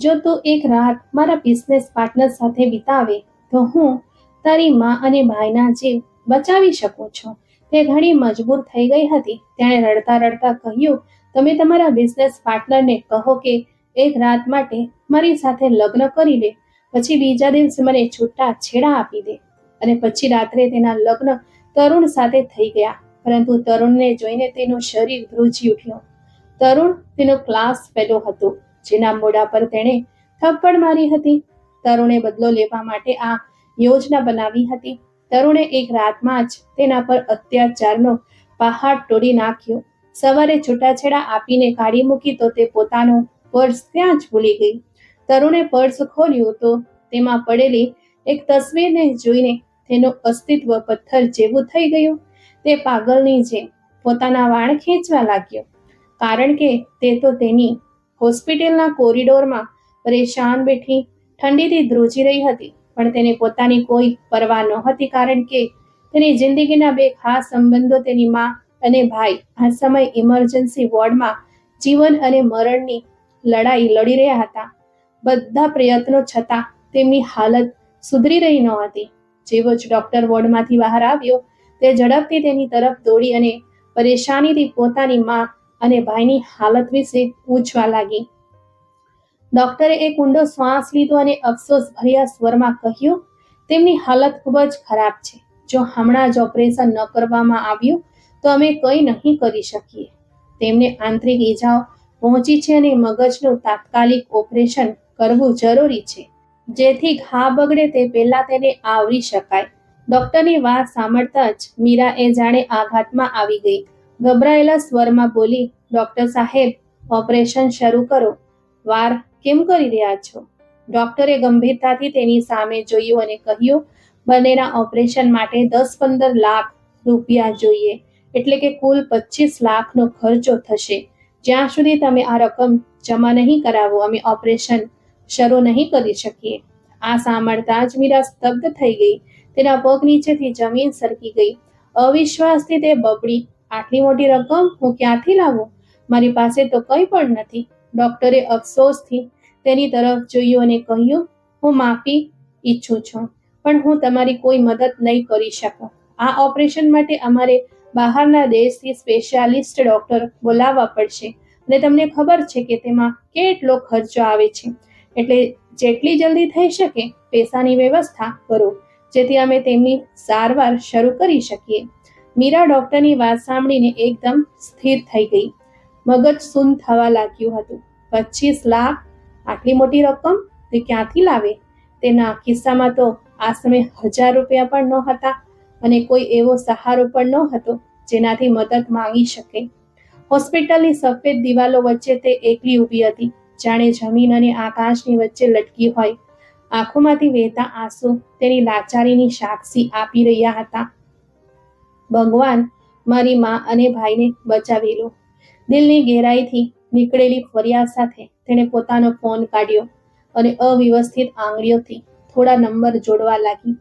જો તું એક રાત મારા બિઝનેસ પાર્ટનર સાથે વિતાવે તો હું તારી માં અને ભાઈના જીવ બચાવી શકું છું. તે ઘણી મજબૂર થઈ ગઈ હતી. તેણે રડતા રડતા કહ્યું, તમે તમારા બિઝનેસ પાર્ટનરને કહો કે એક રાત માટે મારી સાથે લગ્ન કરી લે, પછી બીજા દિવસે મને છૂટા છેડા આપી દે. અને પછી રાત્રે તેના લગ્ન તરુણ સાથે થઈ ગયા. પરંતુ તરુણને જોઈને તેનું શરીર ધ્રુજી ઉઠ્યું. તરુણ તેનો ક્લાસ ફેલો હતો, જેના મોઢા પર તેણે થપ્પડ મારી હતી. તરુણે બદલો લેવા માટે આ યોજના બનાવી હતી. તરુણે એક રાતમાં જ તેના પર અત્યાચારનો પહાડ તોડી નાખ્યો. સવારે છૂટાછેડા આપીને કાઢી મૂકી તો તે પોતાનું પર્સ ત્યાં જ ભૂલી ગઈ. તરુણે પર્સ ખોલ્યું તો તેમાં પડેલી એક તસવીરને જોઈને તેનું અસ્તિત્વ પથ્થર જેવું થઈ ગયું. તે પાગલની જેમ પોતાના વાળ ખેંચવા લાગ્યો, કારણ કે તે તો તેની હોસ્પિટલના કોરિડોરમાં પરેશાન બેઠી ઠંડીથી ધ્રુજી રહી હતી. પણ તેને પોતાની કોઈ પરવા નહોતી, કારણ કે તેની જિંદગીના બે ખાસ સંબંધો તેની માં અને ભાઈ આ સમય ઇમરજન્સી વોર્ડમાં જીવન અને મરણની લડાઈ લડી રહ્યા હતા. બધા પ્રયત્નો છતાં તેમની હાલત સુધરી રહી નહોતી. જેવો જ ડોક્ટર વોર્ડમાંથી બહાર આવ્યો, તે ઝડપથી તેની તરફ દોડી અને પરેશાનીથી પોતાની માં અને ભાઈની હાલત વિશે પૂછવા લાગી. ડોક્ટરે એક ઊંડો શ્વાસ લીધો અને અફસોસ ભર્યા સ્વરમાં કહ્યું, તેમની હાલત ખૂબ જ ખરાબ છે. જો હમણાં જ ઓપરેશન ન કરવામાં આવ્યું તો અમે કંઈ નહીં કરી શકીએ. તેમને આંતરિક ઈજાઓ પહોંચી છે અને મગજનું તાત્કાલિક ઓપરેશન કરવું જરૂરી છે, જેથી ઘા બગડે તે પહેલા તેને આવરી શકાય. ડોક્ટરની વાત સાંભળતા જ મીરા એ જાણે આઘાતમાં આવી ગઈ. ગભરાયેલા સ્વરમાં બોલી, ડોક્ટર સાહેબ, ઓપરેશન શરૂ કરો. વાર કેમ કરી રહ્યા છો? ડોક્ટરે ગંભીરતાથી તેની સામે જોયું અને કહ્યું, બંનેના ઓપરેશન માટે 10-15 લાખ રૂપિયા જોઈએ, એટલે કે કુલ 25 લાખનો ખર્ચો થશે. જ્યાં સુધી તમે આ રકમ જમા નહીં કરાવો, અમે ઓપરેશન શરૂ નહીં કરી શકીએ. આ સાંભળતા જ મીરા સ્તબ્ધ થઈ ગઈ. તેના પગ નીચેથી જમીન સરકી ગઈ. અવિશ્વાસથી તે બબડી, આટલી મોટી રકમ હું ક્યાંથી લાવું? મારી પાસે તો કંઈ પણ નથી. ડોક્ટરે અફસોસથી તેની તરફ જોયું અને કહ્યું, હું માફી ઈચ્છું છું, પણ હું તમારી કોઈ મદદ નહીં કરી શકું. આ ઓપરેશન માટે અમારે બહારના દેશથી સ્પેશિયાલિસ્ટ ડોક્ટર બોલાવવા પડશે અને તમને ખબર છે કે તેમાં કેટલો ખર્ચો આવે છે. એટલે જેટલી જલ્દી થઈ શકે પૈસાની વ્યવસ્થા કરો, જેથી અમે તેમની સારવાર શરૂ કરી શકીએ. મીરા ડોક્ટરની વાત સાંભળીને એકદમ સ્થિર થઈ ગઈ. મગજ શૂન્ય થવા લાગ્યું હતું. 25 લાખ? આટલી મોટી રકમ તે ક્યાંથી લાવે? તેના ખિસ્સામાં તો આ સમયે 1000 રૂપિયા પણ ન હતા અને કોઈ એવો સહારો પણ ન હતો જેનાથી મદદ માંગી શકે. હોસ્પિટલની સફેદ દિવાલો વચ્ચે તે એકલી ઊભી હતી, જાણે જમીન અને આકાશની વચ્ચે લટકી હોય. આંખોમાંથી વહેતા આંસુ તેની લાચારીની સાક્ષી આપી રહ્યા હતા. ભગવાન, મારી માં અને ભાઈને બચાવી લો. દિલની ગહેરાઈથી નીકળેલી ફરિયાદ સાથે તેણે પોતાનો ફોન કાઢ્યો અને અવ્યવસ્થિત આંગળીઓથી થોડા નંબર જોડવા લાગી.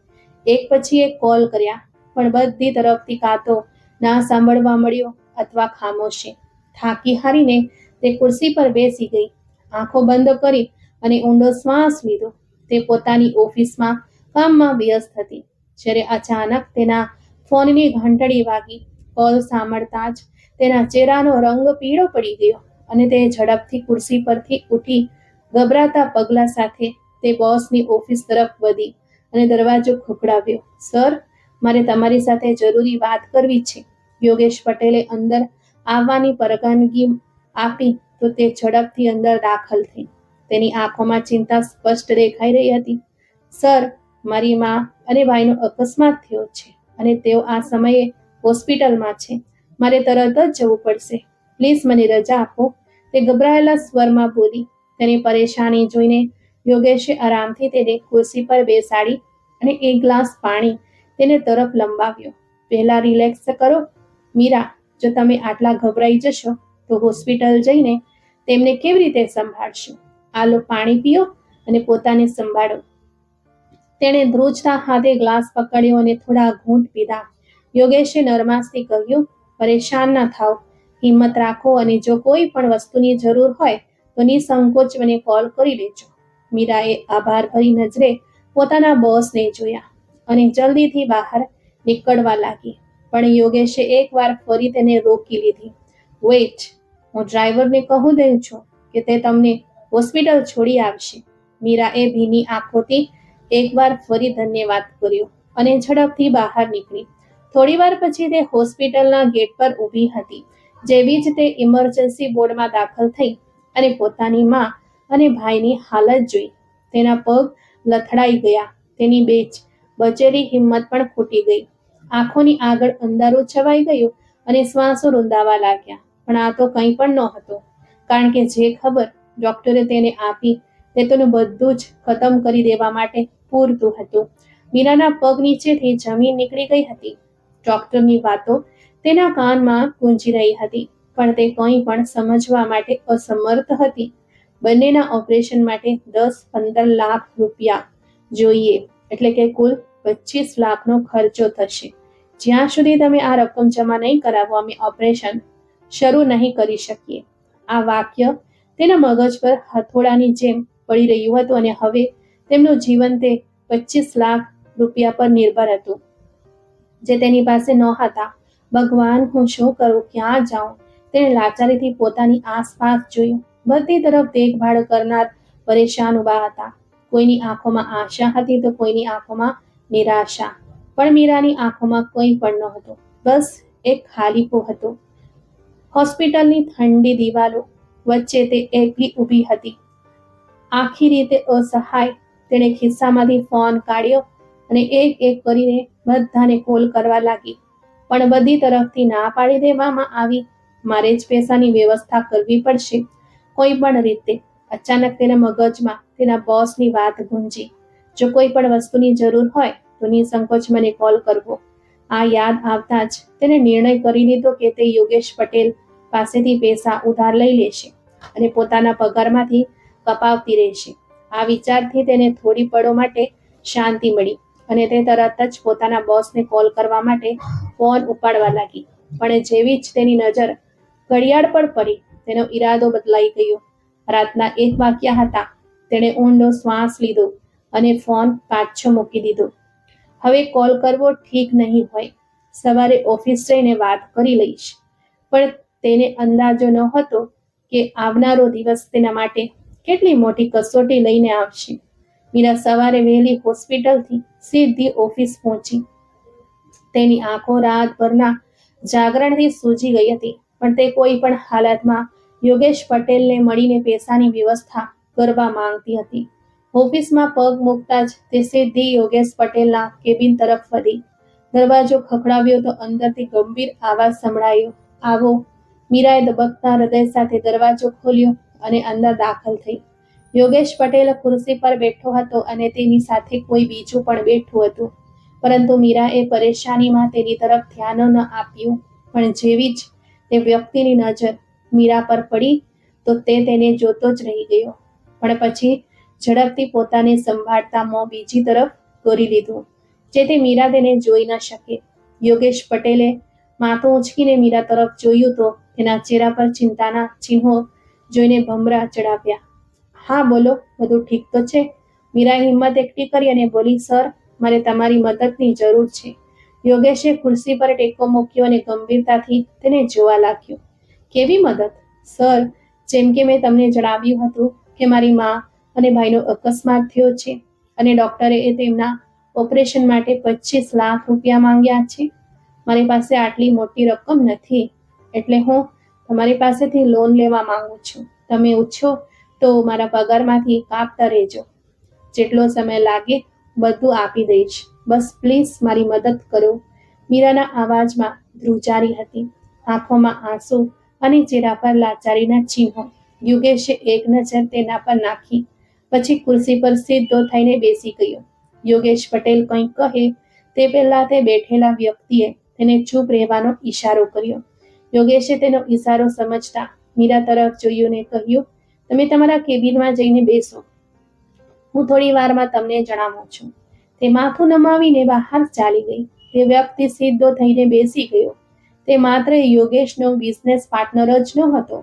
એક પછી એક કોલ કર્યા, પણ બધી તરફથી કાં તો ના સાંભળવા મળ્યો અથવા ખામોશી. થાકી હારીને તે ખુરશી પર બેસી ગઈ. આંખો બંધ કરી અને ઊંડો શ્વાસ લીધો. તે પોતાની ઓફિસમાં કામમાં વ્યસ્ત હતી, જ્યારે અચાનક તેના ફોનની ઘંટડી વાગી. કોલ સાંભળતા જ તેના ચહેરાનો રંગ પીળો પડી ગયો અને તે ઝડપથી ખુરશી પરથી ઉઠી ગભરાતા પગલા સાથે તે બોસની ઓફિસ તરફ વધી અને દરવાજો ખખડાવ્યો. સર, મારે તમારી સાથે જરૂરી વાત કરવી છે. યોગેશ પટેલે અંદર આવવાની પરવાનગી આપી તો તે ઝડપથી અંદર દાખલ થઈ. તેની આંખોમાં ચિંતા સ્પષ્ટ દેખાઈ રહી હતી. સર, મારી માં અને ભાઈનો અકસ્માત થયો છે અને તેઓ આ સમયે હોસ્પિટલમાં છે. મારે તરત જ જવું પડશે. પ્લીઝ મને રજા આપો, તે ગભરાયેલા સ્વરમાં બોલી. તેની પરેશાની જોઈને યોગેશે આરામથી તેને ખુરશી પર બેસાડી અને એક ગ્લાસ પાણી તેને તરફ લંબાવ્યો. પહેલા રિલેક્સ કરો. મીરા, જો તમે આટલા ગભરાઈ જશો તો હોસ્પિટલ જઈને તેમને કેવી રીતે સંભાળશો? આ લો પાણી પીઓ અને પોતાને સંભાળો. તેણે ધ્રુજતા હાથે ગ્લાસ પકડ્યો અને થોડા ઘૂંટ પીધા. યોગેશે નરમાશથી કહ્યું, પરેશાન ન થાઓ, હિંમત રાખો અને જો કોઈ પણ વસ્તુની જરૂર હોય તો નિસંકોચ મને કોલ કરી લેજો. મીરાએ આભારભરી નજરે પોતાના બોસને જોયા અને જલ્દીથી બહાર નીકળવા લાગી. પણ યોગેશે એકવાર ફરી તેને રોકી લીધી. વેઇટ, હું ડ્રાઈવરને કહું દઉં છું કે તે તમને હોસ્પિટલ છોડી આવશે. મીરાએ ભીની આંખોથી એકવાર ફરી ધન્યવાદ કર્યો અને ઝડપથી બહાર નીકળી. થોડીવાર પછી તે હોસ્પિટલના ગેટ પર ઊભી હતી. જેવી જ તે ઇમરજન્સી વોર્ડમાં દાખલ થઈ અને પોતાની મા અને ભાઈની હાલત જોઈ, તેના પગ લથડાઈ ગયા. તેની બચેલી હિંમત પણ ખૂટી ગઈ. આંખોની આગળ અંધારું છવાઈ ગયું અને શ્વાસો રૂંધાવા લાગ્યા. પણ આ તો કંઈ પણ નહોતું, કારણ કે જે ખબર ડોક્ટરે તેને આપી તે તેનું બધું જ ખતમ કરી દેવા માટે પૂરતું હતું. મીરાના પગ નીચેથી જમીન નીકળી ગઈ હતી. ડોક્ટરની વાતો તેના કાનમાં ગુંજી રહી હતી, પણ તે કંઈ પણ સમજવા માટે અસમર્થ હતી. બંનેના ઓપરેશન માટે 10-15 લાખ રૂપિયા જોઈએ, એટલે કે કુલ 25 લાખનો ખર્ચો થશે. જ્યાં સુધી તમે આ રકમ જમા નહીં કરાવો, અમે ઓપરેશન શરૂ નહીં કરી શકીએ. આ વાક્ય તેના મગજ પર હથોડાની જેમ પડી રહ્યું હતું અને હવે તેમનું જીવન તે 25 લાખ રૂપિયા પર નિર્ભર હતું, જે તેની પાસે નહોતા. ભગવાન, હું શું કરું, ક્યાં જાઉં? તેણે લાચારીથી પોતાની આસપાસ જોયું. બધી તરફ દેખભાળ કરનાર પરેશાન ઊભા હતા. કોઈની આંખોમાં આશા હતી તો કોઈની આંખોમાં નિરાશા. પણ મીરાની આંખોમાં કંઈ પણ નહોતું, બસ એક ખાલીપો હતો. હોસ્પિટલની ઠંડી દિવાલો વચ્ચે તે એકલી ઊભી હતી, આખી રીતે અસહાય. તેણે ખિસ્સામાંથી ફોન કાઢ્યો અને એક એક કરીને બધાને કોલ કરવા લાગી. પણ બધી તરફથી ના પાડી દેવામાં આવી. મારે જ પૈસાની વ્યવસ્થા કરવી પડશે કોઈ પણ રીતે. અચાનક તેના મગજમાં તેના બોસની વાત ગુંજી. જો કોઈ પણ વસ્તુની જરૂર હોય તો નિસંકોચ મને કોલ કરવો. આ યાદ આવતા જ તેને નિર્ણય કરી લીધો કે તે યોગેશ પટેલ પાસેથી પૈસા ઉધાર લઈ લેશે અને પોતાના પગારમાંથી કપાવતી રહેશે. આ વિચારથી તેને થોડી પળો માટે શાંતિ મળી અને તે તરત જ પોતાના બોસને કોલ કરવા માટે ફોન ઉપાડવા લાગી. પણ જેવી જ તેની નજર ઘડિયાળ પર પડી, તેનો ઈરાદો બદલાઈ ગયો. રાતના 1 વાગ્યા હતા. તેણે ઊંડો શ્વાસ લીધો અને ફોન પાછો મૂકી દીધો. હવે કોલ કરવો ઠીક નહીં હોય. સવારે ઓફિસ જઈને વાત કરી લઈશ. પણ તેને અંદાજો નહોતો કે આવનારો દિવસ તેના માટે કેટલી મોટી કસોટી લઈને આવશે. મીરા સવારે વહેલી હોસ્પિટલથી સીધી ઓફિસ પહોંચી. તેની આંખો રાતભરના જાગરણથી સૂજી ગઈ હતી, પણ તે કોઈ પણ હાલતમાં યોગેશ પટેલને મળીને પૈસાની વ્યવસ્થા કરવા માંગતી હતી. ઓફિસમાં પગ મૂકતા જ તે સીધી યોગેશ પટેલના કેબિન તરફ વધી. દરવાજો ખખડાવ્યો તો અંદરથી ગંભીર અવાજ સંભળાયો, આવો. મીરાએ ધબકતા હૃદય સાથે દરવાજો ખોલ્યો અને અંદર દાખલ થઈ. યોગેશ પટેલ ખુરશી પર બેઠો હતો અને તેની સાથે કોઈ બીજું પણ બેઠું હતું, પરંતુ મીરાએ પરેશાનીમાં તેની તરફ ધ્યાન ન આપ્યું. પણ જેવી જ તે વ્યક્તિની નજર મીરા પર પડી તો તે તેને જોતો જ રહી ગયો. પણ પછી ઝડપથી પોતાને સંભાળતા મોં બીજી તરફ કરી લીધું, જેથી મીરા તેને જોઈ ન શકે. યોગેશ પટેલે માથું ઊંચકીને મીરા તરફ જોયું તો તેના ચહેરા પર ચિંતાના ચિહ્નો જોઈને ભમરા ચડાવ્યા. હા બોલો, બધું ઠીક તો છે? મીરાએ હિંમત એકઠી કરી અને બોલી, સર, મારે તમારી મદદની જરૂર છે. યોગેશે ખુરશી પર ટેકો મૂક્યો અને ગંભીરતાથી તેને જોવા લાગ્યો. કેવી મદદ? સર, જેમ કે મેં તમને જણાવ્યું હતું કે મારી મા અને ભાઈનો અકસ્માત થયો છે અને ડોક્ટરે તેમના ઓપરેશન માટે 25 લાખ રૂપિયા માંગ્યા છે. મારી પાસે આટલી મોટી રકમ નથી, એટલે હું તમારી પાસેથી લોન લેવા માંગુ છું. તમે ઈચ્છો તો મારા પગારમાંથી કાપતા રહેજો. જેટલો સમય લાગે બધું આપી દઈશ. બસ પ્લીઝ મારી મદદ કરો. મીરાના અવાજમાં ધ્રુજારી હતી, આંખોમાં આંસુ અને ચહેરા પર લાચારીના ચિહ્નો. યોગેશે એક નજર તેના પર નાખી, પછી ખુરશી પર સીધો થઈને બેસી ગયો. યોગેશ પટેલ કંઈક કહે તે પહેલા તે બેઠેલા વ્યક્તિએ તેને ચૂપ રહેવાનો ઈશારો કર્યો. યોગેશે તેનો ઈશારો સમજતા મીરા તરફ જોયું ને કહ્યું, તમે તમારા કેબિનમાં જઈને બેસો, હું થોડી વારમાં તમને જણાવું છું. તે માથું નમાવીને બહાર ચાલી ગઈ. તે વ્યક્તિ સીધો થઈને બેસી ગયો. તે માત્ર યોગેશનો બિઝનેસ પાર્ટનર જ ન હતો,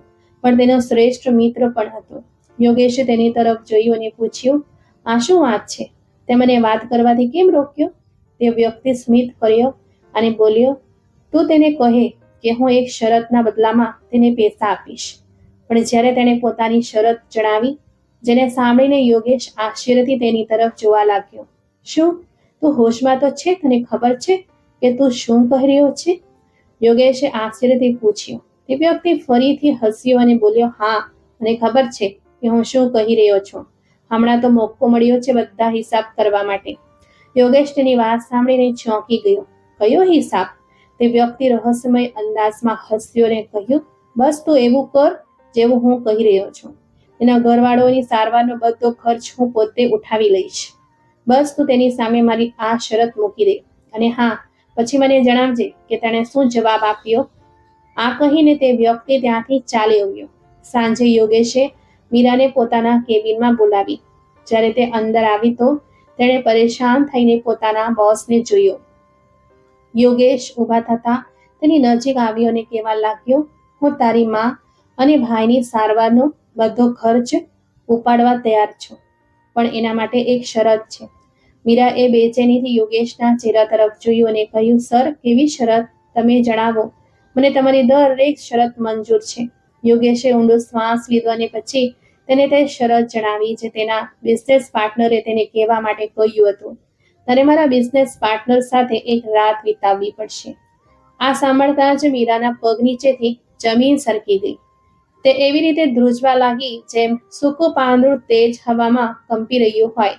પણ તેનો શ્રેષ્ઠ મિત્ર પણ હતો. યોગેશે તેની તરફ જોયું અને પૂછ્યું, આ શું વાત છે? તે મને વાત કરવાથી કેમ રોક્યો? તે વ્યક્તિ સ્મિત કર્યો અને બોલ્યો, તું તેને કહે કે હું એક શરતના બદલામાં તેને પૈસા આપીશ. પણ જ્યારે તેણે પોતાની શરત જણાવી, જેને સાંભળીને યોગેશ આશ્ચર્યથી તેની તરફ જોવા લાગ્યો. શું તું હોશમાં તો છે? તને ખબર છે કે તું શું કહી રહ્યો છે? યોગેશે આશ્ચર્યથી પૂછ્યું. તે વ્યક્તિ ફરીથી હસ્યો અને બોલ્યો, હા, મને ખબર છે કે હું શું કહી રહ્યો છું. હમણાં તો મોકો મળ્યો છે બધા હિસાબ કરવા માટે. યોગેશ તેની વાત સાંભળીને ચોંકી ગયો. કયો હિસાબ? તે વ્યક્તિ રહસ્યમય અંદાજમાં હસ્યો અને કહ્યું, બસ તું એવું કર જેવું હું કહી રહ્યો છું. એના ઘરવાળોની સારવારનો બધો ખર્ચ હું પોતે ઉઠાવી લઈશ. બસ તું તેની સામે મારી આ શરત મૂકી દે, અને હા, પછી મને જણાવજે કે તેણે શું જવાબ આપ્યો. આ કહીને તે વ્યક્તિ ત્યાંથી ચાલી ગયો. સાંજે યોગેશે મીરાને પોતાના કેબિનમાં બોલાવી. જ્યારે તે અંદર આવી તો તેણે પરેશાન થઈને પોતાના બોસને જોયો. યોગેશ ઊભા થતા તેની નજીક આવ્યો અને કહેવા લાગ્યો, હું તારી માં અને ભાઈની સારવારનો બધો ખર્ચ ઉપાડવા તૈયાર છું, પણ એના માટે એક શરત છે. મીરાએ બેચેનીથી યોગેશના ચહેરા તરફ જોયું અને કહ્યું, સર, કેવી શરત? તમે જણાવો. મને તમારી દરેક શરત મંજૂર છે. યોગેશે ઊંડો શ્વાસ લીધો અને પછી તેને તે શરત જણાવી જે તેના બિઝનેસ પાર્ટનરે તેને કહેવા માટે કહ્યું હતું. તારે મારા બિઝનેસ પાર્ટનર સાથે એક રાત વિતાવવી પડશે. આ સાંભળતા જ મીરાના પગ નીચેથી જમીન સરકી ગઈ. તે એવી રીતે ધ્રુજવા લાગી જેમ સૂકું પાંદડું તેજ હવામાં કંપી રહ્યું હોય.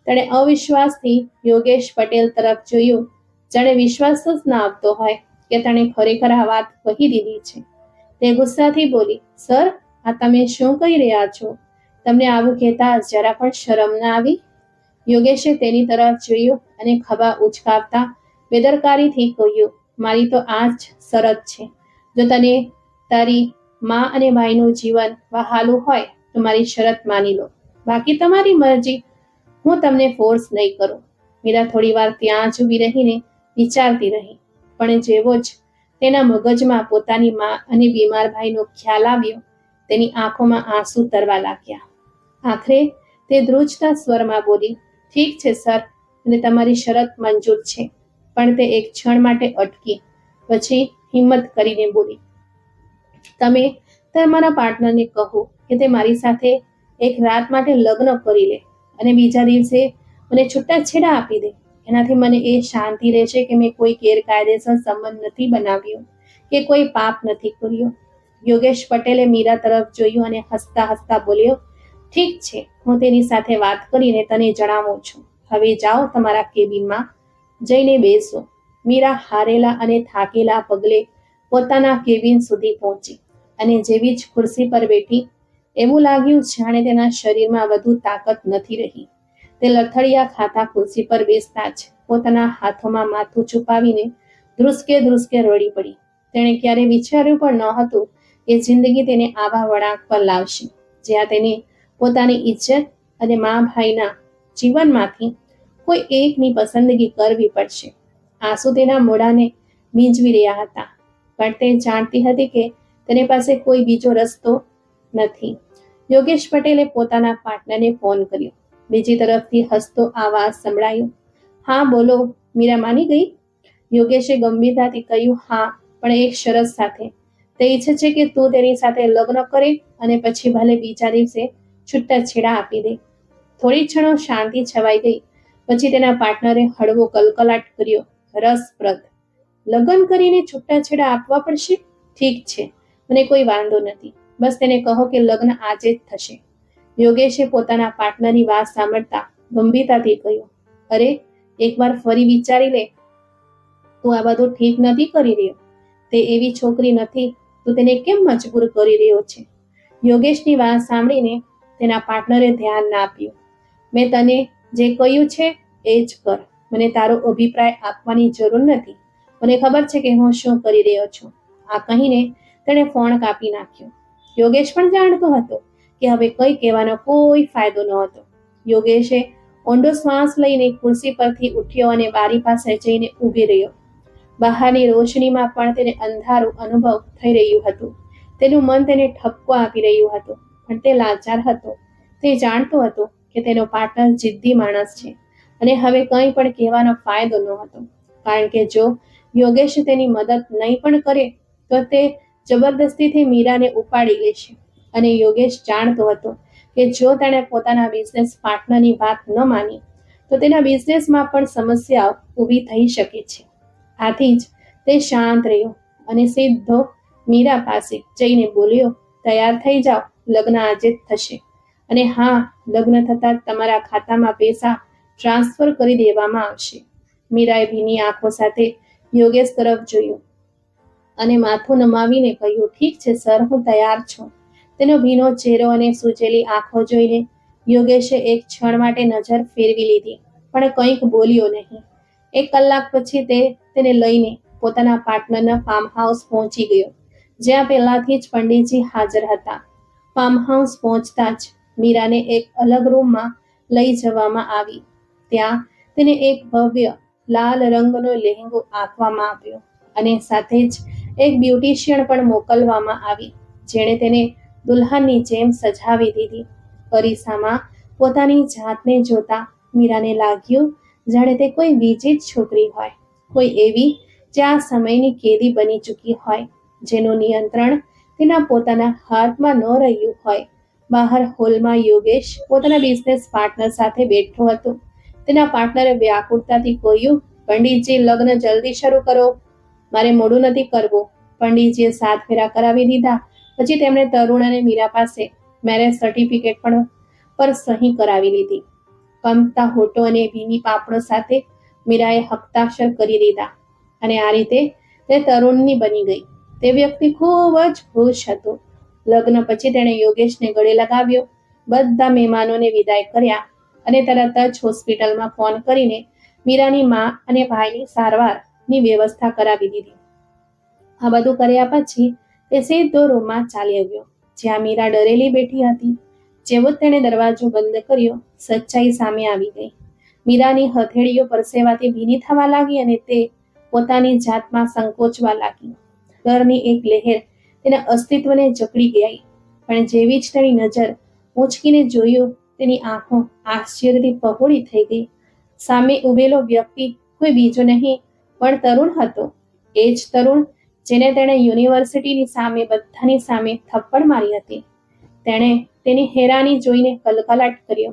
તેણે અવિશ્વાસથી યોગેશ પટેલ તરફ જોયું, જાણે વિશ્વાસ જ ના આવતો હોય કે તેણે ખરેખર આ વાત કહી દીધી છે. તે ગુસ્સાથી બોલી, સર, આ તમે શું કહી રહ્યા છો? તમને આવું કહેતા જરા પણ શરમ ના આવી? યોગેશે તેની તરફ જોયું અને ખભા ઉચકાવતા બેદરકારીથી કહ્યું, મારી તો આ જ શરત છે. જો તને તારી માં અને ભાઈનું જીવન વહાલું હોય તો મારી શરત માની લો, બાકી તમારી મરજી. હું તમને ફોર્સ નહીં કરું. મીરા થોડી વાર ત્યાં જ ઊભી રહીને વિચારતી રહી, પણ જેવો જ તેના મગજમાં પોતાની માં અને બીમાર ભાઈનો ખ્યાલ આવ્યો, તેની આંખોમાં આંસુ તરવા લાગ્યા. આખરે તે ધ્રુજતા સ્વરમાં બોલી, ઠીક છે સર, અને તમારી શરત મંજૂર છે. પણ તે એક ક્ષણ માટે અટકી, પછી હિંમત કરીને બોલી, તમે તમારા પાર્ટનરને કહો કે તે મારી સાથે એક રાત માટે લગ્ન કરી લે અને બીજા દિવસે મને છૂટાછેડા આપી દે. એનાથી મને એ શાંતિ રહેશે કે મેં કોઈ ગેરકાયદેસર સંબંધ નથી બનાવ્યો કે કોઈ પાપ નથી કર્યો. યોગેશ પટેલે મીરા તરફ જોયું અને હસતા હસતા બોલ્યો, ઠીક છે, હું તેની સાથે વાત કરીને તને જણાવું છું. હવે જાઓ તમારા કેબિનમાં જઈને બેસો. મીરા હારેલા અને થાકેલા પગલે પોતાના કેબિન સુધી પહોંચી અને જેવી જ ખુરશી પર બેઠી, એવું લાગ્યું જાણે તેના શરીરમાં વધુ તાકાત નથી રહી. તે લથડિયા ખાતા ખુરશી પર બેસતા જ પોતાના હાથોમાં માથું છુપાવીને ધ્રુસકે ધ્રુસકે રડી પડી. તેણે ક્યારેય વિચાર્યું પણ ન હતું કે જિંદગી તેને આવા વળાંક પર લાવશે, જ્યાં તેને પોતાની ઇજ્જત અને મા ભાઈના જીવનમાંથી કોઈ એકની પસંદગી કરવી પડશે. આંસુ તેના મોઢાને મીંજવી રહ્યા હતા, પણ તે જાણતી હતી કે તેની પાસે કોઈ બીજો રસ્તો નથી. યોગેશ પટેલે પોતાના પાર્ટનરને ફોન કર્યો. બીજી તરફથી હસતો આવાજ સંભળાયો, હા બોલો. મીરા માની ગઈ? યોગેશે ગંભીરતાથી કહ્યું, હા, પણ એક શરત સાથે. તે ઈચ્છે છે કે તું તેની સાથે લગ્ન કરે અને પછી ભલે બીજા દિવસે છૂટાછેડા આપી દે. થોડી ક્ષણો શાંતિ છવાઈ ગઈ. પછી તેના પાર્ટનરે હળવો કલકલાટ કર્યો, રસપ્રદ. લગ્ન કરીને છૂટાછેડા આપવા પડશે? ઠીક છે, મને કોઈ વાંધો નથી. બસ તેને કહો કે લગ્ન આજે જ થશે. યોગેશે પોતાના પાર્ટનરની વાત સાંભળતા ગંભીરતાથી કહ્યું, અરે, એકવાર ફરી વિચારી લે. તું આ બધું ઠીક નથી કરી રહ્યો. તે એવી છોકરી નથી. તું તેને કેમ મજબૂર કરી રહ્યો છે? યોગેશની વાત સાંભળીને તેના પાર્ટનરે ધ્યાન ના આપ્યું. મેં તને જે કહ્યું છે એ જ કર. મને તારો અભિપ્રાય આપવાની જરૂર નથી. મને ખબર છે કે હું શું કરી રહ્યો છું. આ કહીને તેણે ફોન કાપી નાખ્યો. યોગેશ પણ જાણતો હતો કે હવે કંઈ કહેવાનો કોઈ ફાયદો ન હતો. યોગેશે ઊંડો શ્વાસ લઈને ખુરશી પરથી ઉઠ્યો અને બારી પાસે જઈને ઊભી રહ્યો. બહારની રોશનીમાં પણ તેને અંધારું અનુભવ થઈ રહ્યું હતું. તેનું મન તેને ઠપકો આપી રહ્યું હતું. પણ તે લાચાર હતો. તે જાણતો હતો કે તેનો પાર્ટનર જિદ્દી માણસ છે અને હવે કંઈ પણ કહેવાનો ફાયદો ન હતો, કારણ કે જો યોગેશ તેની મદદ નહીં પણ કરે તો તે જબરદસ્તીથી મીરાને ઉપાડી લેશે. અને યોગેશ જાણતો હતો કે જો તેણે પોતાના બિઝનેસ પાર્ટનરની વાત ન માની તો તેના બિઝનેસમાં પણ સમસ્યાઓ ઊભી થઈ શકે છે. આથી જ તે શાંત રહ્યો અને સીધો મીરા પાસે જઈને બોલ્યો, તૈયાર થઈ જાઓ, લગ્ન આજે જ થશે. અને હા, લગ્ન થતાં તમારા ખાતામાં પૈસા ટ્રાન્સફર કરી દેવામાં આવશે. મીરાએ ભીની આંખો સાથે યોગેશ તરફ જોયું અને માથું નમાવીને કહ્યું, ઠીક છે સર, હું તૈયાર છું. તેનો ભીનો ચહેરો અને સૂજેલી આંખો જોઈને યોગેશે એક ક્ષણ માટે નજર ફેરવી લીધી, પણ કંઈક બોલ્યો નહીં. 1 કલાક પછી તે તેને લઈને પોતાના પાર્ટનરના ફાર્મ હાઉસ પહોંચી ગયો, જ્યાં પહેલાથી જ પંડિતજી હાજર હતા. ફાર્મ હાઉસ પહોંચતા જ મીરાને એક અલગ રૂમમાં લઈ જવામાં આવી. ત્યાં તેને એક ભવ્ય લાલ રંગનો લહેંગો આપવામાં આવ્યો અને સાથે જ એક બ્યુટિશિયન પણ મોકલવામાં આવી, જેણે તેને દુલ્હનની જેમ સજાવી દીધી. અરીસામાં પોતાની જાતને જોતા મીરાને લાગ્યું જાણે તે કોઈ બીજી જ છોકરી હોય, કોઈ એવી જે આ સમયની કેદી બની ચૂકી હોય, જેનું નિયંત્રણ તેના પોતાના હાથમાં ન રહ્યું હોય. બહાર હોલમાં યોગેશ પોતાના બિઝનેસ પાર્ટનર સાથે બેઠો હતો. તેના પાર્ટનરે વ્યાકુળતાથી કહ્યું, પંડિતજી, લગ્ન જલ્દી શરૂ કરો, મારે મોડું નથી કરવું. પંડિતજીએ 7 ફેરા કરાવી દીધા પછી તેમણે તરુણ અને મીરા પાસે મેરેજ સર્ટિફિકેટ પર સહી કરાવી લીધી. કંપતા હોઠો અને ભીની પાપણો સાથે મીરાએ હસ્તાક્ષર કરી દીધા અને આ રીતે તે તરુણની બની ગઈ. તે વ્યક્તિ ખૂબ જ ખુશ હતો. લગ્ન પછી તેણે યોગેશને ગળે લગાવ્યો, બધા મહેમાનોને વિદાય કર્યા અને તરત જ હોસ્પિટલમાં ફોન કરીને મીરાની મા અને ભાઈની સારવારની વ્યવસ્થા કરાવી દીધી. આ બધું કર્યા પછી તે સીધો રૂમમાં ચાલી આવ્યો, જ્યાં મીરા ડરેલી બેઠી હતી. જેવો જ તેણે દરવાજો બંધ કર્યો, સચ્ચાઈ સામે આવી ગઈ. મીરાની હથેળીઓ પરસેવાથી ભીની થવા લાગી અને તે પોતાની જાતમાં સંકોચવા લાગી. ડરની એક લહેર તેના અસ્તિત્વને જકડી ગઈ, પણ જેવી જ તેની નજર ઊંચકીને જોયું, તેની આંખો આશ્ચર્યથી પહોળી થઈ ગઈ. સામે ઉભેલો વ્યક્તિ કોઈ બીજો નહીં પણ તરુણ હતો. એ જ તરુણ જેને તેણે યુનિવર્સિટીની સામે બધાની સામે થપ્પડ મારી હતી. તેણે તેની હેરાની જોઈને કલકલાટ કર્યો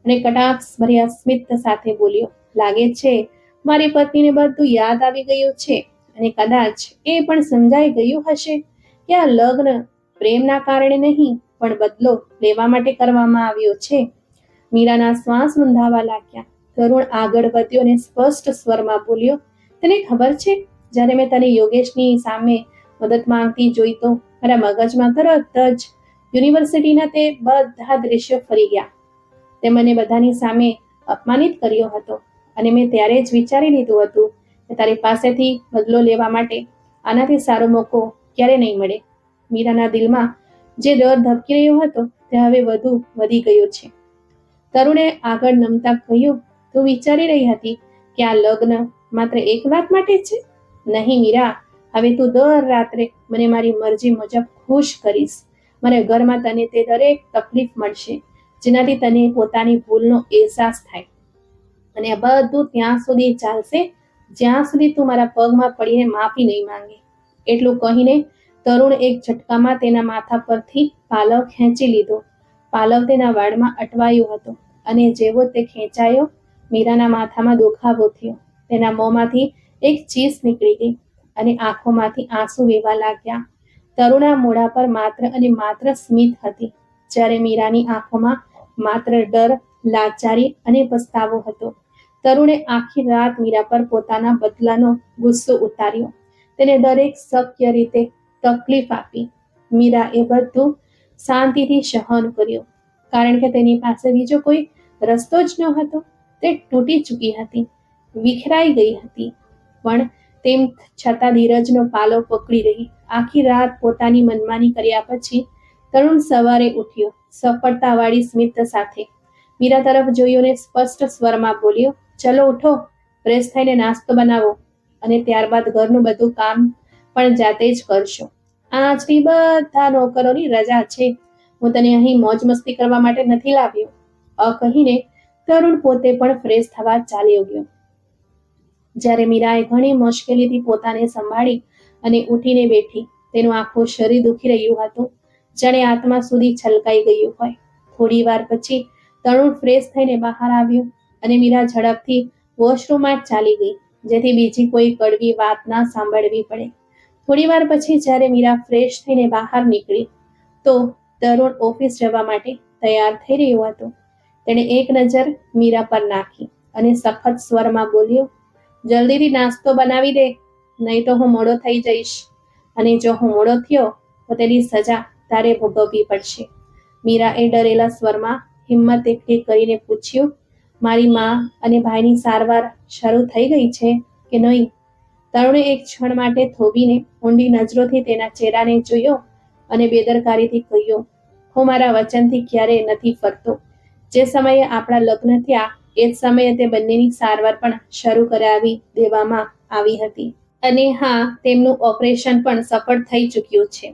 અને કટાક્ષ ભર્યા સ્મિત સાથે બોલ્યો, લાગે છે મારી પત્નીને બધું યાદ આવી ગયું છે અને કદાચ એ પણ સમજાઈ ગયું હશે કે આ લગ્ન પ્રેમના કારણે નહીં પણ બદલો લેવા માટે કરવામાં આવ્યો છે. મીરાના શ્વાસ રૂંધાવા લાગ્યા. તરુણ આગળ વધ્યો અને સ્પષ્ટ સ્વરમાં બોલ્યો, તને ખબર છે, જ્યારે મેં તને યોગેશની સામે મદદ માંગતી જોઈ તો મારા મગજમાં તરત જ યુનિવર્સિટીના તે બધા દ્રશ્યો ફરી ગયા. તે મને બધાની સામે અપમાનિત કર્યો હતો અને મેં ત્યારે જ વિચારી લીધું હતું કે તારી પાસેથી બદલો લેવા માટે આનાથી સારો મોકો ક્યારે નહીં મળે. મીરાના દિલમાં જે ડર ધબકી રહ્યો હતો તે હવે વધુ વધી ગયો છે. તરુણે આગળ નમતા કહ્યું, તું વિચારી રહી હતી કે આ લગ્ન માત્ર એક વાત માટે છે? નહીં મીરા, હવે તું દર રાત્રે મને મારી મરજી મુજબ ખુશ કરીશ. મારા ઘરમાં તને તે દરેક તકલીફ મળશે જેનાથી તને પોતાની ભૂલનો અહેસાસ થાય, અને આ બધું ત્યાં સુધી ચાલશે જ્યાં સુધી તું મારા પગમાં પડીને માફી નહીં માંગે. એટલું કહીને તરુણ એક ઝટકામાં તેના માથા પરથી પાલવ ખેંચી લીધો. પાલવ તેના વાળમાં અટવાયો હતો અને જેવો તે ખેંચાયો, મીરાના માથામાં દુખાવો થયો. તેના મોંમાંથી એક ચીસ નીકળી ગઈ અને આંખોમાંથી આંસુ વહેવા લાગ્યા. તરુણના મોઢા પર માત્ર અને માત્ર સ્મિત હતી, જ્યારે મીરાની આંખોમાં માત્ર ડર, લાચારી અને પસ્તાવો હતો. તરુણે આખી રાત મીરા પર પોતાના બદલાનો ગુસ્સો ઉતાર્યો. તેને દરેક શક્ય રીતે તકલીફ આપી. મીરા એ બધું શાંતિથી સહન કર્યું, કારણ કે તેની પાસે બીજો કોઈ રસ્તો જ ન હતો. તે તૂટી ચૂકી હતી, વિખરાઈ ગઈ હતી, પણ તેમ છતાં ધીરજનો પાલો પકડી રહી. આખી રાત પોતાની મનમાની કર્યા પછી તરુણ સવારે ઉઠ્યો, સફળતાવાળી સ્મિત સાથે. મીરા તરફ જોયું અને સ્પષ્ટ સ્વરમાં બોલ્યો, ચલો ઉઠો, ફ્રેશ થઈને નાસ્તો બનાવો અને ત્યારબાદ ઘરનું બધું કામ પણ જાતે જ કરશો. આજથી બધા નોકરોની રજા છે. હું તને અહીં મોજ મસ્તી કરવા માટે નથી લાવ્યો. કહીને તરુણ પોતે પણ ફ્રેશ થવા ચાલ્યો ગયો. જ્યારે મીરાએ ઘણી મુશ્કેલીથી પોતાને સંભાળી અને ઉઠીને બેઠી, તેનું આખું શરીર દુખી રહ્યું હતું, જાણે આત્મા સુધી છલકાઈ ગયું હોય. થોડી વાર પછી તરુણ ફ્રેશ થઈને બહાર આવ્યો અને મીરા ઝડપથી વોશરૂમમાં ચાલી ગઈ, જેથી બીજી કોઈ કડવી વાત ના સાંભળવી પડે. થોડી વાર પછી જ્યારે મીરા ફ્રેશ થઈને બહાર નીકળી તો તરુણ ઓફિસ જવા માટે તૈયાર થઈ રહ્યો હતો. તેણે એક નજર મીરા પર નાખી અને સખત સ્વરમાં બોલ્યો, જલ્દીથી નાસ્તો બનાવી દે, નહીં તો હું મોડો થઈ જઈશ, અને જો હું મોડો થયો તો તેની સજા તારે ભોગવવી પડશે. મીરાએ ડરેલા સ્વરમાં હિંમત એકઠી કરીને પૂછ્યું, મારી મા અને ભાઈની સારવાર શરૂ થઈ ગઈ છે કે નહીં? તરુણે એક ક્ષણ માટે થોભીને ઊંડી નજરોથી તેના ચહેરાને જોયો અને બેદરકારીથી કહ્યું, હું મારા વચનથી ક્યારેય નથી ફરતો. જે સમયે આપણા લગ્ન થયા એ જ સમયે તે બંનેની સારવાર પણ શરૂ કરાવી દેવામાં આવી હતી. અને હા, તેમનું ઓપરેશન પણ સફળ થઈ ચૂક્યું છે.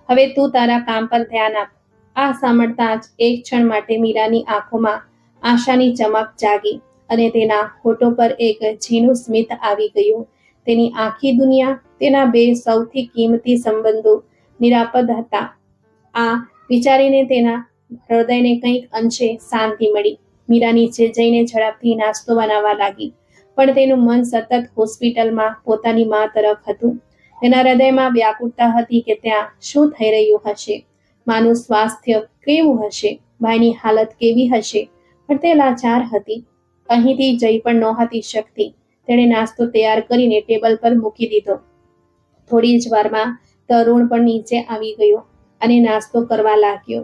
હવે તું તારા કામ પર ધ્યાન આપ. આ સાંભળતા જ એક ક્ષણ માટે મીરાની આંખોમાં આશાની ચમક જાગી અને તેના હોઠો પર એક ઝીણું સ્મિત આવી ગયું. તેની આખી દુનિયા, તેના બે સૌથી કિંમતી સંબંધો નિરાપદ હતા. આ વિચારીને તેના હૃદયને કંઈક અંશે શાંતિ મળી. મીરા નીચે જઈને ઝડપથી નાસ્તો બનાવવા લાગી, પણ તેનું મન સતત હોસ્પિટલમાં પોતાની મા તરફ હતું. તેના હૃદયમાં વ્યાકુળતા હતી કે ત્યાં શું થઈ રહ્યું હશે, માનું સ્વાસ્થ્ય કેવું હશે, ભાઈની હાલત કેવી હશે, પણ તે લાચાર હતી. અહીંથી જઈ પણ નહોતી શકતી. તેણે નાસ્તો તૈયાર કરીને ટેબલ પર મૂકી દીધો. થોડી જ વારમાં તરુણ પણ નીચે આવી ગયો અને નાસ્તો કરવા લાગ્યો.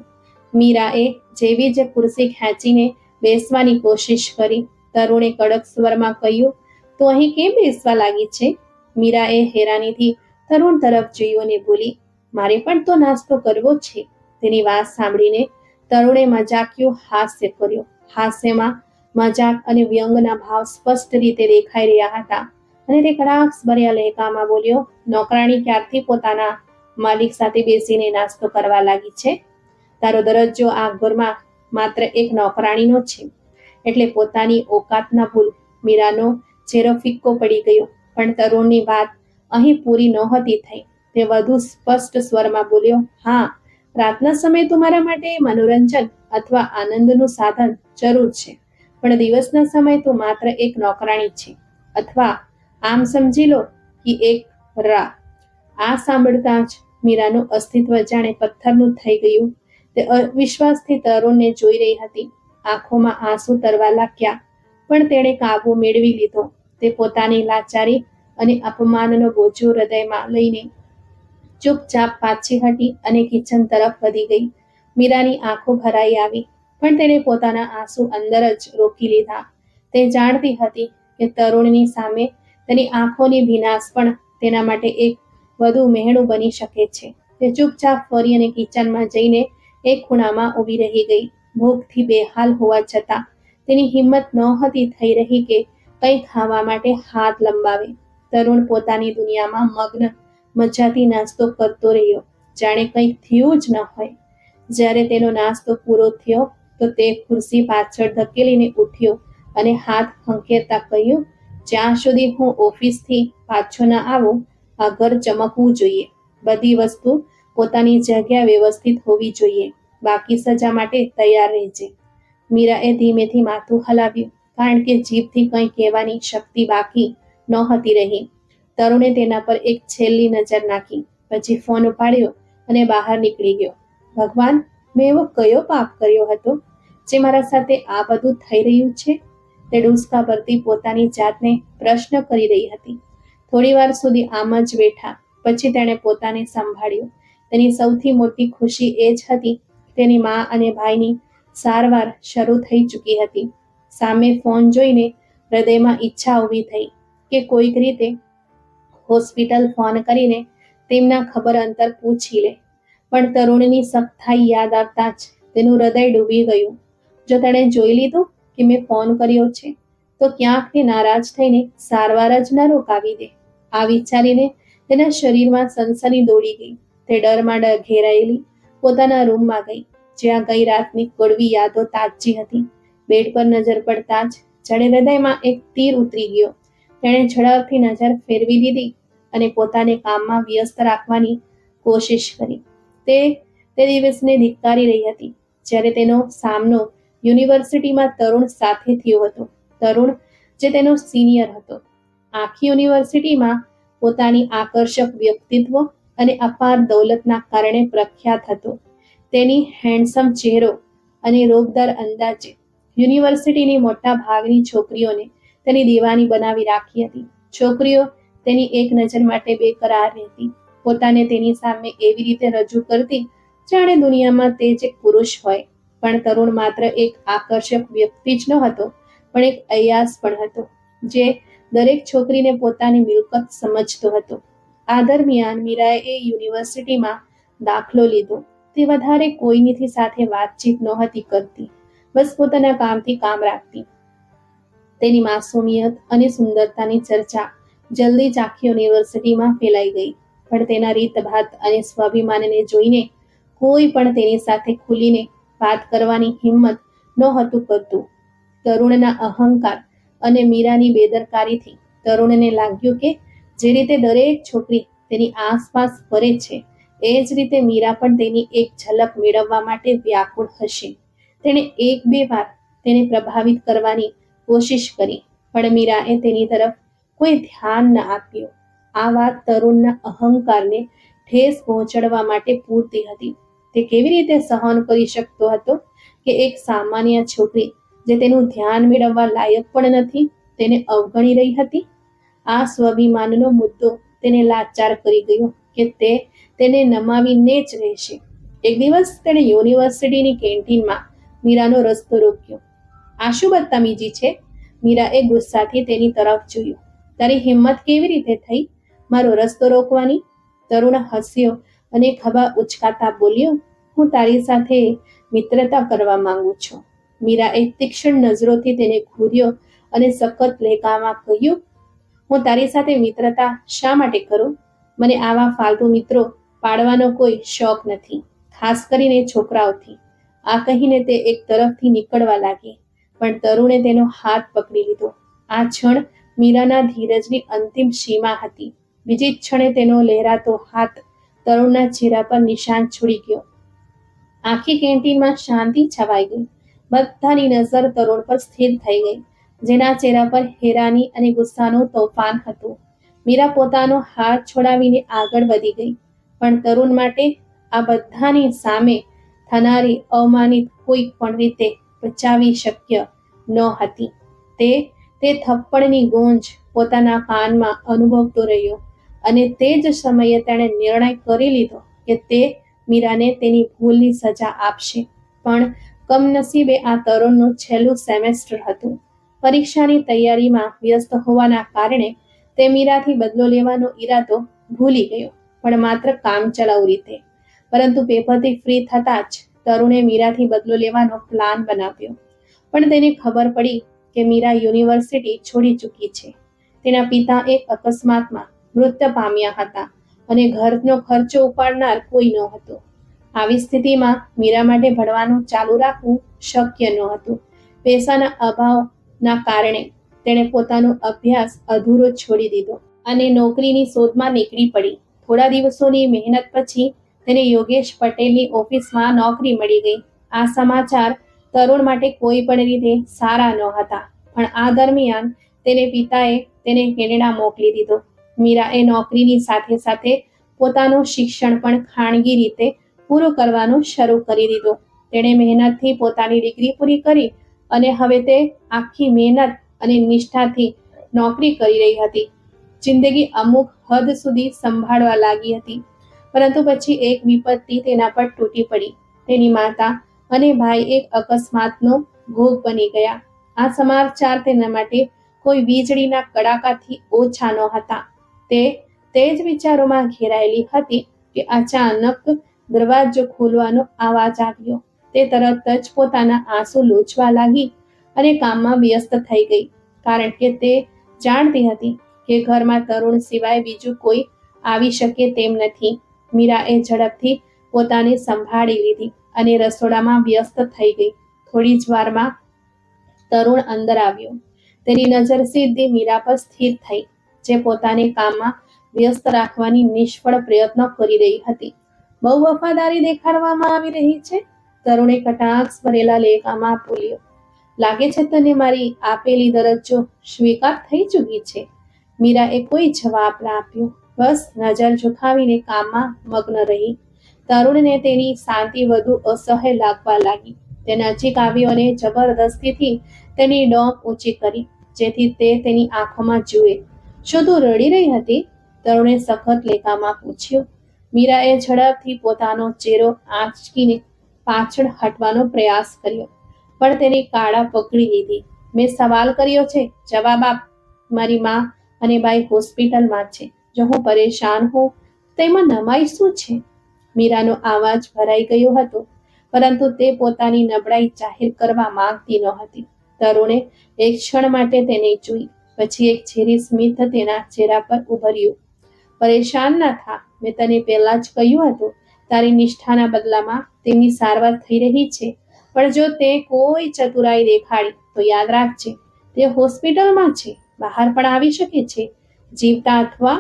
મીરાએ જેવી જ ખુરશી ખેંચીને બેસવાની કોશિશ કરી. તરુણે કડક સ્વરમાં કહ્યું, તું અહીં કેમ બેસવા લાગી છે? મીરાએ હેરાનીથી તરુણ તરફ જોયું અને બોલી, મારે પણ તો નાસ્તો કરવો છે. તેની વાત સાંભળીને તરુણે મજાકિયું હાસ્ય કર્યું. હાસ્યમાં મજાક અને વ્યંગના ભાવ સ્પષ્ટ રીતે દેખાઈ રહ્યા હતા અને તે કડાક્ષભર્યા લહેકામાં બોલ્યો, નોકરાણી ક્યારથી પોતાના માલિક સાથે બેસીને નાસ્તો કરવા લાગી છે? તારો દરજ્જો આ ઘરમાં માત્ર એક નોકરાણીનો છે, એટલે પોતાની ઓકાત ના ભૂલ. મીરાનો ચહેરો ફિક્કો પડી ગયો, પણ તરુણની વાત અહીં પૂરી નહોતી થઈ. તે વધુ સ્પષ્ટ સ્વરમાં બોલ્યો, હા, રાતના સમયે તમારા માટે મનોરંજન અથવા આનંદનું સાધન જરૂર છે, પણ દિવસના સમયે તું માત્ર એક નોકરાણી છે, અથવા આમ સમજી લો કે એક રા. આ સાંભળતા જ મીરાનું અસ્તિત્વ જાણે પથ્થરનું થઈ ગયું. તે અવિશ્વાસથી તરુણને જોઈ રહી હતી. આંખોમાં આંસુ તરવા લાગ્યા, પણ તેણે કાબુ મેળવી લીધો. તે પોતાની લાચારી અને અપમાનનો બોજો હૃદયમાં લઈને ચૂપચાપ પાછી હટી અને કિચન તરફ વધી ગઈ. મીરાની આંખો ભરાઈ આવી, પણ તેણે પોતાના આંસુ અંદર જ રોકી લીધા. તે જાણતી હતી કે તરુણની સામે તેની આંખોની ભીનાશ પણ તેના માટે એક વધુ મહેણું બની શકે છે. તે ચૂપચાપ ફરી અને કિચનમાં જઈને એક ખૂણામાં ઊભી રહી ગઈ. ભૂખથી બેહાલ હોવા છતાં તેની હિંમત નહોતી થઈ રહી કે કંઈ ખાવા માટે હાથ લંબાવે. તરુણ પોતાની દુનિયામાં મગ્ન મજાથી નાસ્તો કરતો રહ્યો, જાણે કંઈક થયું જ ન હોય. જ્યારે તેનો નાસ્તો પૂરો થયો તો તે ખુરશી પાછળ ધકેલીને ઉઠ્યો અને હાથ ખંખેરતા કહ્યું, જ્યાં સુધી હું ઓફિસથી પાછો ન આવું, આ ઘર ચમકવું જોઈએ. બધી વસ્તુ પોતાની જગ્યા વ્યવસ્થિત હોવી જોઈએ. બાકી સજા માટે તૈયાર રહેજે. મીરાએ ધીમેથી માથું હલાવ્યું, કારણ કે જીભથી કંઈ કહેવાની શક્તિ બાકી નહોતી રહી. તરુણે તેના પર એક છેલ્લી નજર નાખી, પછી ફોન ઉપાડ્યો અને બહાર નીકળી ગયો. ભગવાન, મેં એવો કયો પાપ કર્યો હતો જે મારા સાથે આ બધું થઈ રહ્યું છે? તે ડૂસકા ભરતી પોતાની જાતને પ્રશ્ન કરી રહી હતી. થોડી વાર સુધી આમ જ બેઠા, પછી તેણે પોતાને સંભાળ્યો. તેની સૌથી મોટી ખુશી એ જ હતી, તેની મા અને ભાઈની સારવાર શરૂ થઈ ચૂકી હતી. સામે ફોન જોઈને હૃદયમાં ઈચ્છા ઊભી થઈ કે કોઈક રીતે હોસ્પિટલ ફોન કરીને તેમના ખબર અંતર પૂછી લે. પણ તરુણની સખ્તાઈ યાદ આવતા જ તેનું હૃદય ડૂબી ગયું. જો તેણે જોઈ લીધું કે મેં ફોન કર્યો છે, તો ક્યાંક તે નારાજ થઈને સારવાર જ ન રોકાવી દે. આ વિચારીને તેના શરીરમાં સનસની દોડી ગઈ. તે ડરમાં ઘેરાયેલી પોતાના રૂમમાં ગઈ. જ્યાં ગઈ રાતની કડવી યાદો તાજી હતી. બેડ પર નજર પડતા જ જાણે હૃદયમાં એક તીર ઉતરી ગયો. તેણે ઝડપથી નજર ફેરવી લીધી અને પોતાને કામમાં વ્યસ્ત રાખવાની કોશિશ કરી. તે દિવસને ધિક્કારી રહી હતી જ્યારે તેનો સામનો યુનિવર્સિટીમાં તરુણ સાથે થયો હતો. તરુણ જે તેનો સિનિયર હતો, આખી યુનિવર્સિટીમાં પોતાની આકર્ષક વ્યક્તિત્વ અને અપાર દૌલતના કારણે પ્રખ્યાત હતો. તેની હેન્ડસમ ચહેરો અને રોબદાર અંદાજે યુનિવર્સિટીની મોટા ભાગની છોકરીઓને તેની દીવાની બનાવી રાખી હતી. છોકરીઓ તેની એક નજર માટે બેકરાર રહેતી, પોતાને તેની સામે એવી રીતે રજૂ કરતી જાણે દુનિયામાં તે જ એક પુરુષ હોય. પણ તરુણ માત્ર એક આકર્ષક વ્યક્તિ જ ન હતો, પણ એક અયાસ પણ હતો, જે દરેક છોકરીને પોતાની મિલકત સમજતો હતો. આ દરમિયાન મીરાએ યુનિવર્સિટીમાં દાખલો લીધો. તે વધારે કોઈની સાથે વાતચીત નહોતી કરતી, બસ પોતાના કામથી કામ રાખતી. તેની માસુમિયત અને સુંદરતાની ચર્ચા જલ્દી જ આખી યુનિવર્સિટીમાં ફેલાઈ ગઈ. પણ તેના રીતભાત અને સ્વાભિમાનને જોઈને કોઈ પણ તેની સાથે ખુલીને વાત કરવાની હિંમત નહોતું કરતું. તરુણના અહંકાર અને મીરાની બેદરકારીથી તરુણને લાગ્યું કે જે રીતે દરેક છોકરી તેની આસપાસ ફરે છે, એ જ રીતે મીરા પણ તેની એક ઝલક મેળવવા માટે વ્યાકુળ હશે. તેણે એક બે વાર તેને પ્રભાવિત કરવાની કોશિશ કરી, પણ મીરાએ તેની તરફ કોઈ ધ્યાન ન આપ્યું. આ વાત તરુણના અહંકારને ઠેસ પહોંચાડવા માટે પૂરતી હતી. તે કેવી રીતે સહન કરી શકતો હતો કે એક સામાન્ય છોકરી જે તેનું ધ્યાન મેળવવા લાયક પણ નથી, તેને અવગણી રહી હતી? આ સ્વાભિમાનનો મુદ્દો તેને લાચાર કરી ગયો કે તેને નમાવીને જ રહેશે. એક દિવસ તેણે યુનિવર્સિટીની કેન્ટીનમાં મીરાનો રસ્તો રોક્યો. આ શું બદતમીજી છે? મીરાએ ગુસ્સાથી તેની તરફ જોયું. તારી હિંમત કેવી રીતે થઈ મારો રસ્તો રોકવાની? તરુણ હસ્યો અને ખભા ઉચકાતા બોલ્યો, હું તારી સાથે મિત્રતા કરવા માંગુ છું. મીરાએ તીક્ષ્ણ નજરોથી તેને ઘૂર્યો અને સખત લહેકામાં કહ્યું, હું તારી સાથે મિત્રતા શા માટે કરું? મને આવા ફાલતુ મિત્રો પાડવાનો કોઈ શોખ નથી, ખાસ કરીને છોકરાઓથી. આ કહીને તે એક તરફથી નીકળવા લાગી, પણ તરુણે તેનો હાથ પકડી લીધો. આ ક્ષણ મીરાના ધીરજની અંતિમ સીમા હતી. બીજી જ ક્ષણે તેનો લહેરાતો હાથ તરુણના ચહેરા પર નિશાન છોડી ગયો. આખી કેન્ટીનમાં શાંતિ છવાઈ ગઈ. બધાની નજર તરુણ પર સ્થિર થઈ ગઈ, જેના ચહેરા પર હેરાની અને ગુસ્સાનું તોફાન હતું. મીરા પોતાનો હાથ છોડાવીને આગળ વધી ગઈ, પણ તરુણ માટે આ બધાની સામે થનારી અવમાનિત કોઈ પણ રીતે બચાવી શક્ય ન હતી. તે થપ્પડની ગૂંજ પોતાના કાનમાં અનુભવતો રહ્યો અને તે જ સમયે તેણે નિર્ણય કરી લીધો કે તે મીરાને તેની ભૂલની સજા આપશે. પણ કમનસીબે આ તરુણનું છેલ્લું સેમેસ્ટર હતું. પરીક્ષાની તૈયારીમાં વ્યસ્ત હોવાના કારણે તે મીરાથી બદલો લેવાનો ઈરાદો ભૂલી ગયો, પણ માત્ર કામચલાઉ રીતે. પરંતુ પેપરથી ફ્રી થતાં જ તરુણે મીરાથી બદલો લેવાનો પ્લાન બનાવ્યો. પણ તેને ખબર પડી કે મીરા યુનિવર્સિટી છોડી ચૂકી છે. તેના પિતા એક અકસ્માતમાં મૃત્યુ પામ્યા હતા અને ઘરનો ખર્ચો ઉપાડનાર કોઈ ન હતો. આવી સ્થિતિમાં મીરા માટે ભણવાનું ચાલુ રાખવું શક્ય નહોતું. પૈસાના અભાવના કારણે તેણે પોતાનો અભ્યાસ અધૂરો છોડી દીધો અને નોકરીની શોધમાં નીકળી પડી. થોડા દિવસોની મહેનત પછી તેને યોગેશ પટેલની ઓફિસમાં નોકરી મળી ગઈ. આ સમાચાર તરુણ માટે કોઈ પણ રીતે સારા ન હતા, પણ આ દરમિયાન તેને પિતાએ તેને કેનેડા મોકલી દીધો. મીરાએ નોકરીની સાથે સાથે પોતાનું શિક્ષણ પણ ખાનગી રીતે પૂરું કરવાનું શરૂ કરી દીધું. તેણે મહેનતથી પોતાની ડિગ્રી પૂરી કરી અને હવે તે આખી મહેનત અને નિષ્ઠાથી નોકરી કરી રહી હતી. જિંદગી અમુક હદ સુધી સંભાળવા લાગી હતી, પરંતુ પછી એક વિપત્તિ તેના પર તૂટી પડી. તેની માતા અને ભાઈ એક અકસ્માતનો ભોગ બની ગયા. આ સમાચાર તેના માટે કોઈ વીજળીના કડાકાથી ઓછા ન હતા. તે જ વિચારોમાં ઘેરાયેલી હતી કે અચાનક દરવાજો ખોલવાનો અવાજ આવ્યો. તે તરત જ પોતાના આંસુ લૂછવા લાગી અને કામમાં વ્યસ્ત થઈ ગઈ, કારણ કે તે જાણતી હતી કે ઘરમાં તરુણ સિવાય બીજું કોઈ આવી શકે તેમ નથી. મીરાએ ઝડપથી પોતાને સંભાળી લીધી અને રસોડામાં વ્યસ્ત થઈ ગઈ. થોડી જ વારમાં તરુણ અંદર આવ્યો. તેની નજર સીધી મીરા પર સ્થિર થઈ, જે પોતાને કામમાં વ્યસ્ત રાખવાની નિષ્ફળ પ્રયત્ન કરી રહી હતી. બહુ વફાદારી દેખાડવામાં આવી રહી છે, તરુણે કટાક્ષ ભરેલા લેખામાં બોલ્યો. લાગે છે તને મારી આપેલી દરજ્જો સ્વીકાર થઈ ચૂકી છે. મીરાએ કોઈ જવાબ ના આપ્યો, બસ નજર ઝુકાવીને કામમાં મગ્ન રહી. તરુણને તેની શાંતિ વધુ અસહ્ય લાગવા લાગી. તે નજીક આવ્યો અને જબરદસ્તીથી તેની ડોક ઊંચી કરી, જેથી તે તેની આંખોમાં જુએ. શું તું રડી રહી હતી? તરુણે સખત લેખામાં પૂછ્યું. મીરાએ ઝડપથી પોતાનો ચહેરો આંચકીને પાછળ હટવાનો પ્રયાસ કર્યો, પણ તેની કાળા પકડી લીધી. મેં સવાલ કર્યો છે, જવાબ આપ. મારી માં અને બાઈ હોસ્પિટલમાં છે. જો હું પરેશાન હોઉં તેમાં નમાઈ શું છે? મીરાનો અવાજ ભરાઈ ગયો હતો, પરંતુ તે પોતાની નબળાઈ જાહેર કરવા માંગતી નહોતી. તરુણે એક ક્ષણ માટે તેને જોઈ, પછી એક ઝેરી સ્મિત તેના ચહેરા પર ઉભર્યું. પરેશાન ના થા, મેં તને પહેલા જ કહ્યું હતું, તારી નિષ્ઠાના બદલામાં તેમની સારવાર થઈ રહી છે. પણ જો તે કોઈ ચતુરાઈ દેખાડી તો યાદ રાખજે, તે હોસ્પિટલમાં છે, બહાર પણ આવી શકે છે, જીવતા અથવા.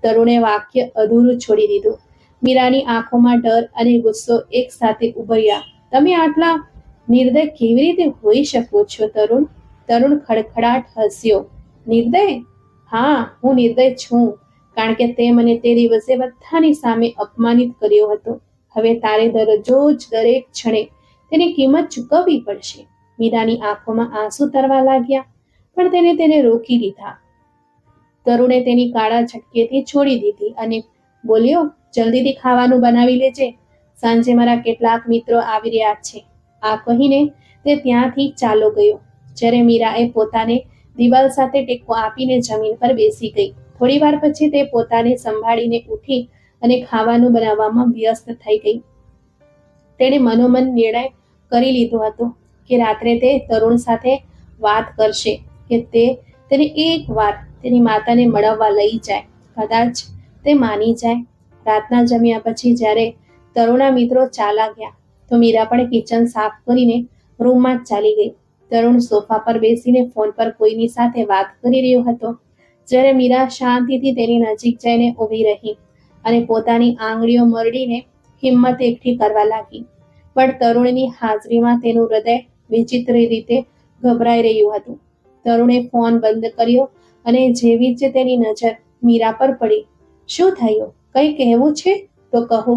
તરુણે વાક્ય અધૂરું છોડી દીધું. મીરાની આંખોમાં ડર અને ગુસ્સો એક સાથે ઉભર્યા. તમે આટલા નિર્દય કેવી રીતે હોઈ શકો છો તરુણ? તરુણ ખડખડાટ હસ્યો. નિર્દય? હા, હું નિર્દય છું, કારણ કે તે મને તે દિવસે બધાની સામે અપમાનિત કર્યો હતો. હવે તારે દરરોજ દરેક ક્ષણે તેની કિંમત ચૂકવવી પડશે. મીરાની આંખોમાં આંસુ તરવા લાગ્યા, પણ તેને રોકી દીધા. તરુણે તેની કાળા ઝટકેથી છોડી દીધી અને બોલ્યો, જલ્દીથી ખાવાનું બનાવી લેજે, સાંજે મારા કેટલાક મિત્રો આવી રહ્યા છે. આ કહીને તે ત્યાંથી ચાલો ગયો. જ્યારે મીરાએ પોતાને દિવાલ સાથે ટેકો આપીને જમીન પર બેસી ગઈ. થોડી વાર પછી તે પોતાને સંભાળીને ઉઠી અને ખાવાનું બનાવવામાં વ્યસ્ત થઈ ગઈ. તેણે મનોમન નિર્ણય કરી લીધો હતો કે રાત્રે તે તરુણ સાથે વાત કરશે, કે તેને એક વાર તેની માતાને મળવા લઈ જાય. કદાચ તે માની જાય. રાતના જમ્યા પછી જ્યારે તરુણના મિત્રો ચાલા ગયા, તો મીરા પણ કિચન સાફ કરીને રૂમમાં ચાલી ગઈ. તરુણ સોફા પર બેસીને ફોન પર કોઈની સાથે વાત કરી રહ્યો હતો, જ્યારે મીરા શાંતિથી તેની નજીક જઈને ઊભી રહી અને પોતાની આંગળીઓ મરડીને હિંમત એકઠી કરવા લાગી. પણ તરુણની હાજરીમાં તેનું હૃદય વિચિત્ર રીતે ગભરાઈ રહ્યું હતું. તરુણે ફોન બંધ કર્યો અને જેવી જ તેની નજર મીરા પર પડી. શું થયું? કંઈ કહેવું છે તો કહો.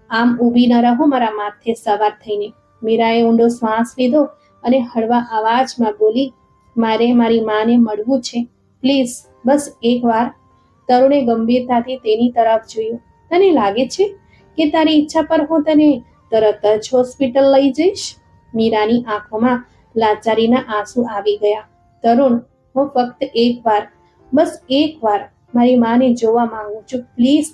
આમ ઊભી ન રહો મારા માથે સવાર થઈને. મીરાએ ઊંડો શ્વાસ લીધો અને હળવા અવાજમાં બોલી, મારે મારી માને મળવું છે, પ્લીઝ, બસ એકવાર. તરુણે ગંભીરતાથી તેની તરફ જોયું. તને લાગે છે કે તારી ઈચ્છા પર હું તને તરત જ હોસ્પિટલ લઈ જઈશ? મીરાની આંખોમાં લાચારીના આંસુ આવી ગયા. તરુણ, હું ફક્ત એકવાર, બસ એકવાર મારી માને જોવા માંગુ છું, પ્લીઝ.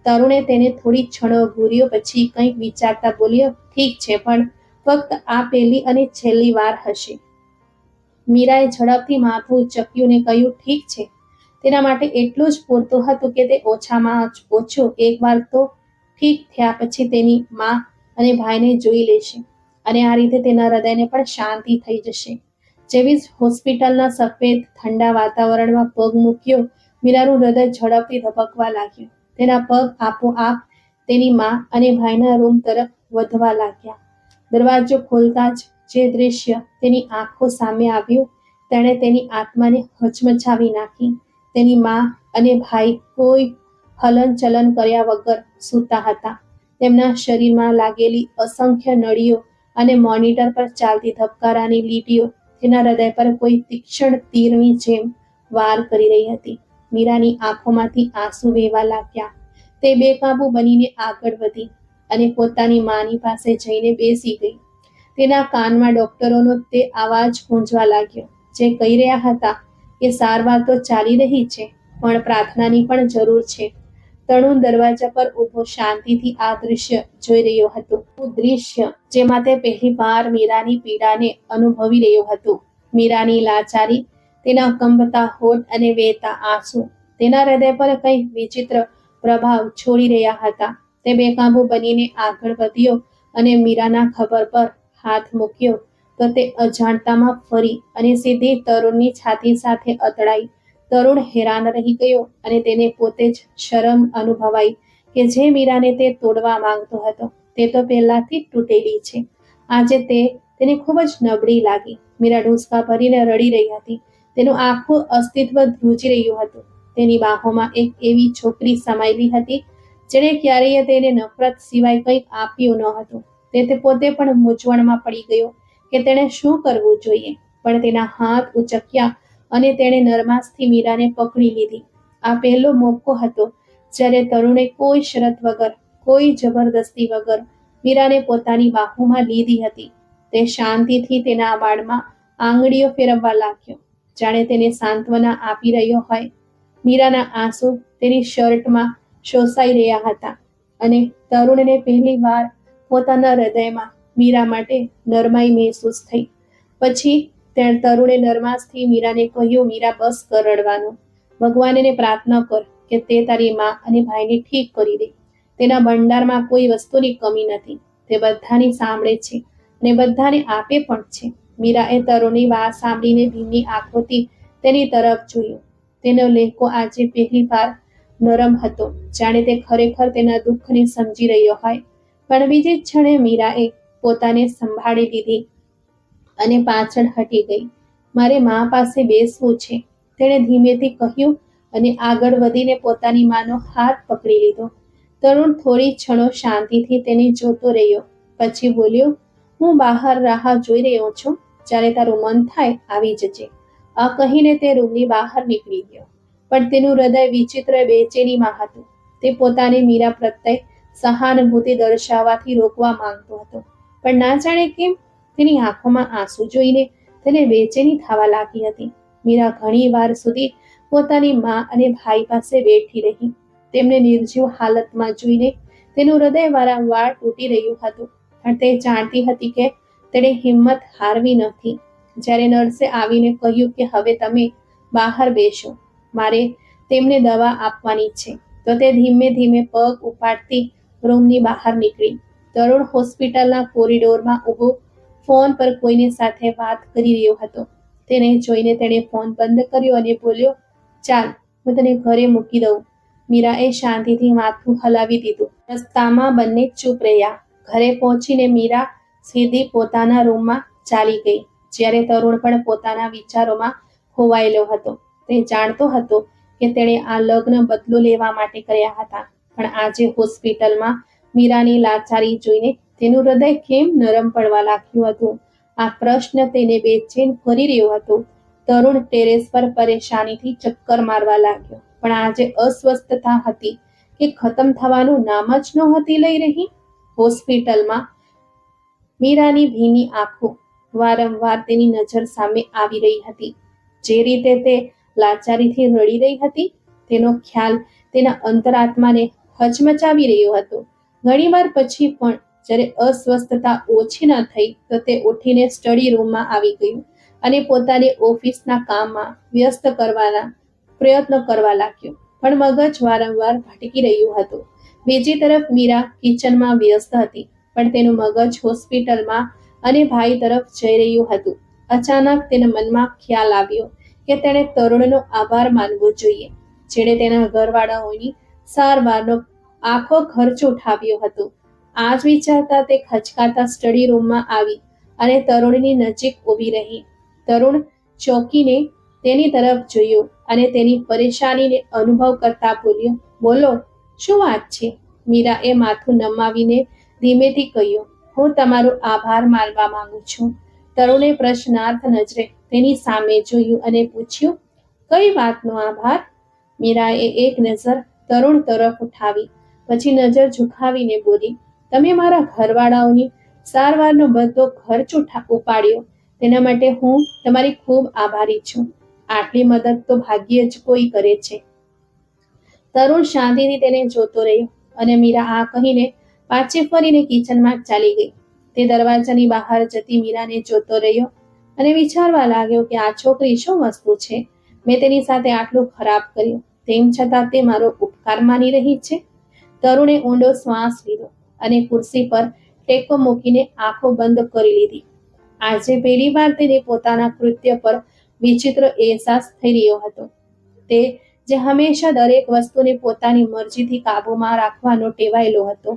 તરુણે તેને થોડી ક્ષણો ઘૂર્યો, પછી કંઈક વિચારતા બોલ્યો, ઠીક છે, પણ ફક્ત આ પહેલી અને છેલ્લી વાર હશે. મીરાએ ઝડપથી માથું ઉચક્યું ને કહ્યું, ઠીક છે. તેના માટે એટલું જ પૂરતું હતું કે તે ઓછામાં ઓછું એકવાર તો ઠીક થયા પછી તેની મા અને ભાઈને જોઈ લેશે, અને આ રીતે તેના હૃદયને પણ શાંતિ થઈ જશે. જેવી જ હોસ્પિટલના સફેદ ઠંડા વાતાવરણમાં પગ મૂક્યો, મીરાનું હૃદય ઝડપથી ધબકવા લાગ્યું. તેના પગ આપોઆપ તેની મા અને ભાઈના રૂમ તરફ વધવા લાગ્યા. દરવાજો ખોલતા જ જે દૃશ્ય તેની આંખો સામે આવ્યું, તેણે તેની આત્માને હચમચાવી નાખી. તેની મા અને ભાઈ કોઈ હલનચલન કર્યા વગર સૂતા હતા. તેમના શરીરમાં લાગેલી અસંખ્ય નળીઓ અને મોનિટર પર ચાલતી ધબકારાની લીટીઓ તેના હૃદય પર કોઈ તીક્ષ્ણ તીરની જેમ વાર કરી રહી હતી. મીરાની આંખોમાંથી આંસુ વહેવા લાગ્યા. તે બેકાબુ બનીને આગળ વધી અને પોતાની માની પાસે જઈને બેસી ગઈ. તેના કાનમાં ડોક્ટરોનો તે અવાજ ગૂંજવા લાગ્યો, જે કહી રહ્યા હતા કે સારવાર તો ચાલી રહી છે, પણ પ્રાર્થનાની પણ જરૂર છે. તરુણ દરવાજા પર ઊભો શાંતિથી આ દૃશ્ય જોઈ રહ્યો હતો. દૃશ્ય જેમાં તે પહેલી વાર મીરાની પીડાને અનુભવી રહ્યો હતો. મીરાની લાચારી, તેના કંપતા હોઠ અને વહેતા આંસુ તેના હૃદય પર કંઈક વિચિત્ર પ્રભાવ છોડી રહ્યા હતા. તે બેકાબુ બનીને આગળ વધ્યો અને મીરાના ખબર પર હાથ મૂક્યો તો તે અજાણતામાં ફરી અને સીધી તરુણની છાતી સાથે અથડાઈ. તરુણ હેરાન રહી ગયો અને તેને પોતે જ શરમ અનુભવાઈ કે જે મીરાને તે તોડવા માંગતો હતો તે તો પહેલાથી જ તૂટેલી છે. આજે તેને ખૂબ જ નબળી લાગી. મીરા ઢૂસકા ભરીને રડી રહી હતી. તેનું આખું અસ્તિત્વ ધ્રુજી રહ્યું હતું. તેની બાહોમાં એક એવી છોકરી સમાયેલી હતી જેણે ક્યારેય તેને નફરત સિવાય કંઈ આપ્યું ન હતું. તે પોતે પણ મૂંઝવણમાં પડી ગયો કે તેણે શું કરવું જોઈએ, પણ તેના હાથ ઉચક્યા અને તેણે નરમાશથી મીરાને પકડી લીધી. આ પહેલો મોકો હતો જ્યારે તરુણે કોઈ શરત વગર, કોઈ જબરદસ્તી વગર મીરાને પોતાની બાહોમાં લીધી હતી. તે શાંતિથી તેના વાળમાં આંગળીઓ ફેરવવા લાગ્યો, જાણે તેને સાંત્વના આપી રહ્યો હોય. મીરાના આંસુ તેની શર્ટમાં શોષાઈ રહ્યા હતા અને તરુણને પહેલી વાર પોતાના હૃદયમાં મીરા માટે નરમાઈ મહેસૂસ થઈ. પછી તરુણે નરમાશથી મીરાને કહ્યું, મીરા, બસ કર રડવાનું. ભગવાનને પ્રાર્થના કર કે તે તારી મા અને ભાઈને ઠીક કરી દે. તેના ભંડારમાં કોઈ વસ્તુની કમી નથી. તે બધાની સાંભળે છે અને બધાને આપે પણ છે. મીરાએ તરુણની વાત સાંભળીને ભીની આંખોથી તેની તરફ જોયું. તેનો લહેકો આજે પહેલી વાર નરમ હતો, જાણે તે ખરેખર તેના દુઃખને સમજી રહ્યો હોય. પણ બીજી જ ક્ષણે મીરાએ પોતાને સંભાળી લીધી અને પાછળ હટી ગઈ. મારે મા પાસે બેસવું છે, તેણે ધીમેથી કહ્યું અને આગળ વધીને પોતાની માનો હાથ પકડી લીધો. તરુણ થોડી ક્ષણો શાંતિથી તેને જોતો રહ્યો. પછી બોલ્યો, હું બહાર રાહ જોઈ રહ્યો છું. જ્યારે તારું મન થાય આવી જજે. આ કહીને તે રૂમની બહાર નીકળી ગયો. પણ તેનું હૃદય વિચિત્ર બેચેનીમાં હતું. તે પોતાને મીરા પ્રત્યે સહાનુભૂતિ દર્શાવવાથી રોકવા માંગતો હતો, પણ ના જાણે કેમ તેની આંખોમાં આંસુ જોઈને તેને બેચેની થવા લાગી હતી. મીરા ઘણી વાર સુધી પોતાની મા અને ભાઈ પાસે બેઠી રહી. તેમને નિર્જીવ હાલતમાં જોઈને તેનું હૃદય વારંવાર તૂટી રહ્યું હતું, પણ તે જાણતી હતી કે તેણે હિંમત હારવી નથી. જ્યારે નર્સે આવીને કહ્યું કે હવે તમે બહાર બેસો, મારે તેમને દવા આપવાની છે, તો તે ધીમે ધીમે પગ ઉપાડતી રૂમની બહાર નીકળી. તરુણ હોસ્પિટલના કોરિડોરમાં ઊભો ફોન પર કોઈની સાથે વાત કરી રહ્યો હતો. તેને જોઈને તેણે ફોન બંધ કર્યો અને બોલ્યો, ચાલ, હું તને ઘરે મૂકી દઉં. મીરાએ શાંતિથી માથું હલાવી દીધું. રસ્તામાં બંને ચૂપ રહ્યા. ઘરે પહોંચીને મીરા સીધી પોતાના રૂમમાં ચાલી ગઈ, જ્યારે તરુણ પણ પોતાના વિચારોમાં ખોવાયેલો હતો. તે જાણતો હતો કે તેણે આ લગ્ન બદલો લેવા માટે કર્યા હતા, પણ આજે હોસ્પિટલમાં મીરાની લાચારી જોઈને તેનું હૃદય કેમ નરમ પડવા લાગ્યું હતું. આ પ્રશ્ન તેને બેચેન કરી રહ્યો હતો. તરુણ ટેરેસ પર પરેશાનીથી ચક્કર મારવા લાગ્યો, પણ આજે અસ્વસ્થતા હતી કે ખતમ થવાનું નામ જ નહોતી લઈ રહી. હોસ્પિટલમાં મીરાની ભીની આંખો વારંવાર તેની નજર સામે આવી રહી હતી. જે રીતે તે લાચારીથી રડી રહી હતી તેનો ખ્યાલ તેના અંતરાત્માને હચમચાવી રહ્યો હતો. ઘણીવાર પછી પણ જ્યારે અસ્વસ્થતા ઓછી ન થઈ તો તે ઉઠીને સ્ટડી રૂમમાં આવી ગયું અને પોતાની ઓફિસના કામમાં વ્યસ્ત કરવાના પ્રયત્નો કરવા લાગ્યો, પણ મગજ વારંવાર ભટકી રહ્યું હતું. બીજી તરફ મીરા કિચનમાં વ્યસ્ત હતી, પણ તેનું મગજ હોસ્પિટલમાં અને ભાઈ તરફ જઈ રહ્યું હતું. અચાનક તેના મનમાં ખ્યાલ આવ્યો કે તેણે તરુણનો આભાર માનવો જોઈએ, જેણે તેના ઘરવાળાઓની સારવારનો આખો ખર્ચ ઉઠાવ્યો હતો. આ જ વિચારતા તે ખચકાતા સ્ટડી રૂમમાં આવી અને તરુણની નજીક ઊભી રહી. તરુણ ચોંકીને તેની તરફ જોયું અને તેની પરેશાનીને અનુભવ કરતા બોલ્યો, બોલો, શું વાત છે? મીરાએ માથું નમાવીને ધીમેથી કહ્યું, હું તમારો આભાર માનવા માંગુ છું. તરુણે પ્રશ્નાર્થ નજરે તેની સામે જોયું અને પૂછ્યું, કઈ વાતનો આભાર? મીરાએ એક નજર તરુણ તરફ ઉઠાવી, પછી નજર ઝુકાવીને બોલી, તમે મારા ઘરવાળાઓની સારવારનો બધો ખર્ચ ઉપાડ્યો, તેના માટે હું તમારી ખૂબ આભારી છું. આટલી મદદ તો ભાગ્યે જ કોઈ કરે છે. તરુણ શાંતિથી તેને જોતો રહ્યો અને મીરા આ કહીને પાછી ફરીને કિચનમાં ચાલી ગઈ. તે દરવાજાની બહાર જતી મીરાને જોતો રહ્યો અને વિચારવા લાગ્યો કે આ છોકરી શું વસ્તુ છે? મેં તેની સાથે આટલું ખરાબ કર્યું, તેમ છતાં તે મારો ઉપકાર માની રહી છે. તરુણે ઊંડો શ્વાસ લીધો અને ખુરશી પર ટેકો મૂકીને આંખો બંધ કરી લીધી. આજે પહેલી વાર તેને પોતાના કૃત્ય પર વિચિત્ર અહેસાસ થઈ રહ્યો હતો. તે જે હંમેશા દરેક વસ્તુને પોતાની મરજીથી કાબૂમાં રાખવાનો ટેવાયેલો હતો,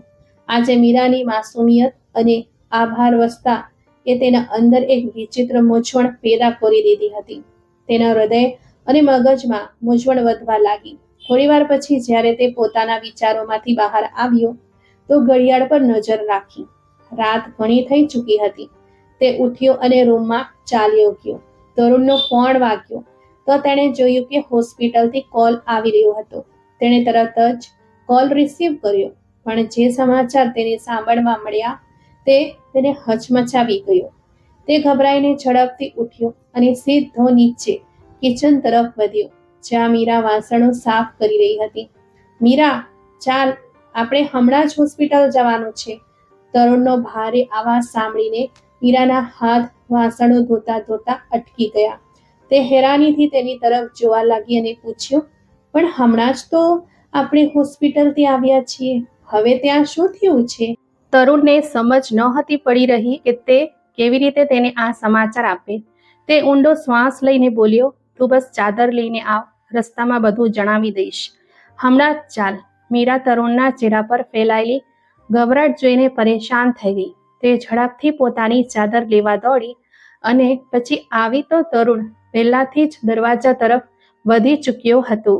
આજે મીરાની માસુમિયત અને આભાર વસતા એ તેના અંદર એક વિચિત્ર મૂંઝવણ પેદા કરી દીધી હતી. તેના હૃદય અને મગજમાં મૂંઝવણ વધવા લાગી. થોડીવાર પછી જ્યારે તે પોતાના વિચારોમાંથી બહાર આવ્યો તો ઘડિયાળ પર નજર રાખી. રાત ઘણી થઈ ચૂકી હતી. તે ઉઠ્યો અને રૂમમાં ચાલ્યો ગયો. તરુણનો ફોન વાગ્યો તો તેણે જોયું કે હોસ્પિટલથી કોલ આવી રહ્યો હતો. તેણે તરત જ કોલ રિસીવ કર્યો, પણ જે સમાચાર તેને સાંભળવા મળ્યા તે તેને હચમચાવી ગયો. તે ગભરાઈને ઝડપથી ઉઠ્યો અને સીધો નીચે કિચન તરફ વધ્યો, જ્યાં મીરા વાસણો સાફ કરી રહી હતી. મીરા, ચાલ, આપણે હમણાં જ હોસ્પિટલ જવાનું છે. તરુણનો ભારે અવાજ સાંભળીને મીરાના હાથ વાસણો ધોતા ધોતા અટકી ગયા. તે હેરાનીથી તેની તરફ જોવા લાગી અને પૂછ્યું, પણ હમણાં જ તો આપણે હોસ્પિટલથી આવ્યા છીએ, હવે ત્યાં શું થયું છે? તરુણને સમજ નહોતી પડી રહી કે તે કેવી રીતે તેને આ સમાચાર આપે. તે ઊંડો શ્વાસ લઈને બોલ્યો, તું બસ ચાદર લઈને આવ, રસ્તામાં બધું જણાવી દઈશ. હમણાં જ ચાલ. મીરા તરુણના ચહેરા પર ફેલાયેલી ગભરાટ જોઈને પરેશાન થઈ ગઈ. તે ઝડપથી પોતાની ચાદર લેવા દોડી અને પછી આવી તો તરુણ પહેલાથી જ દરવાજા તરફ વધી ચૂક્યો હતો.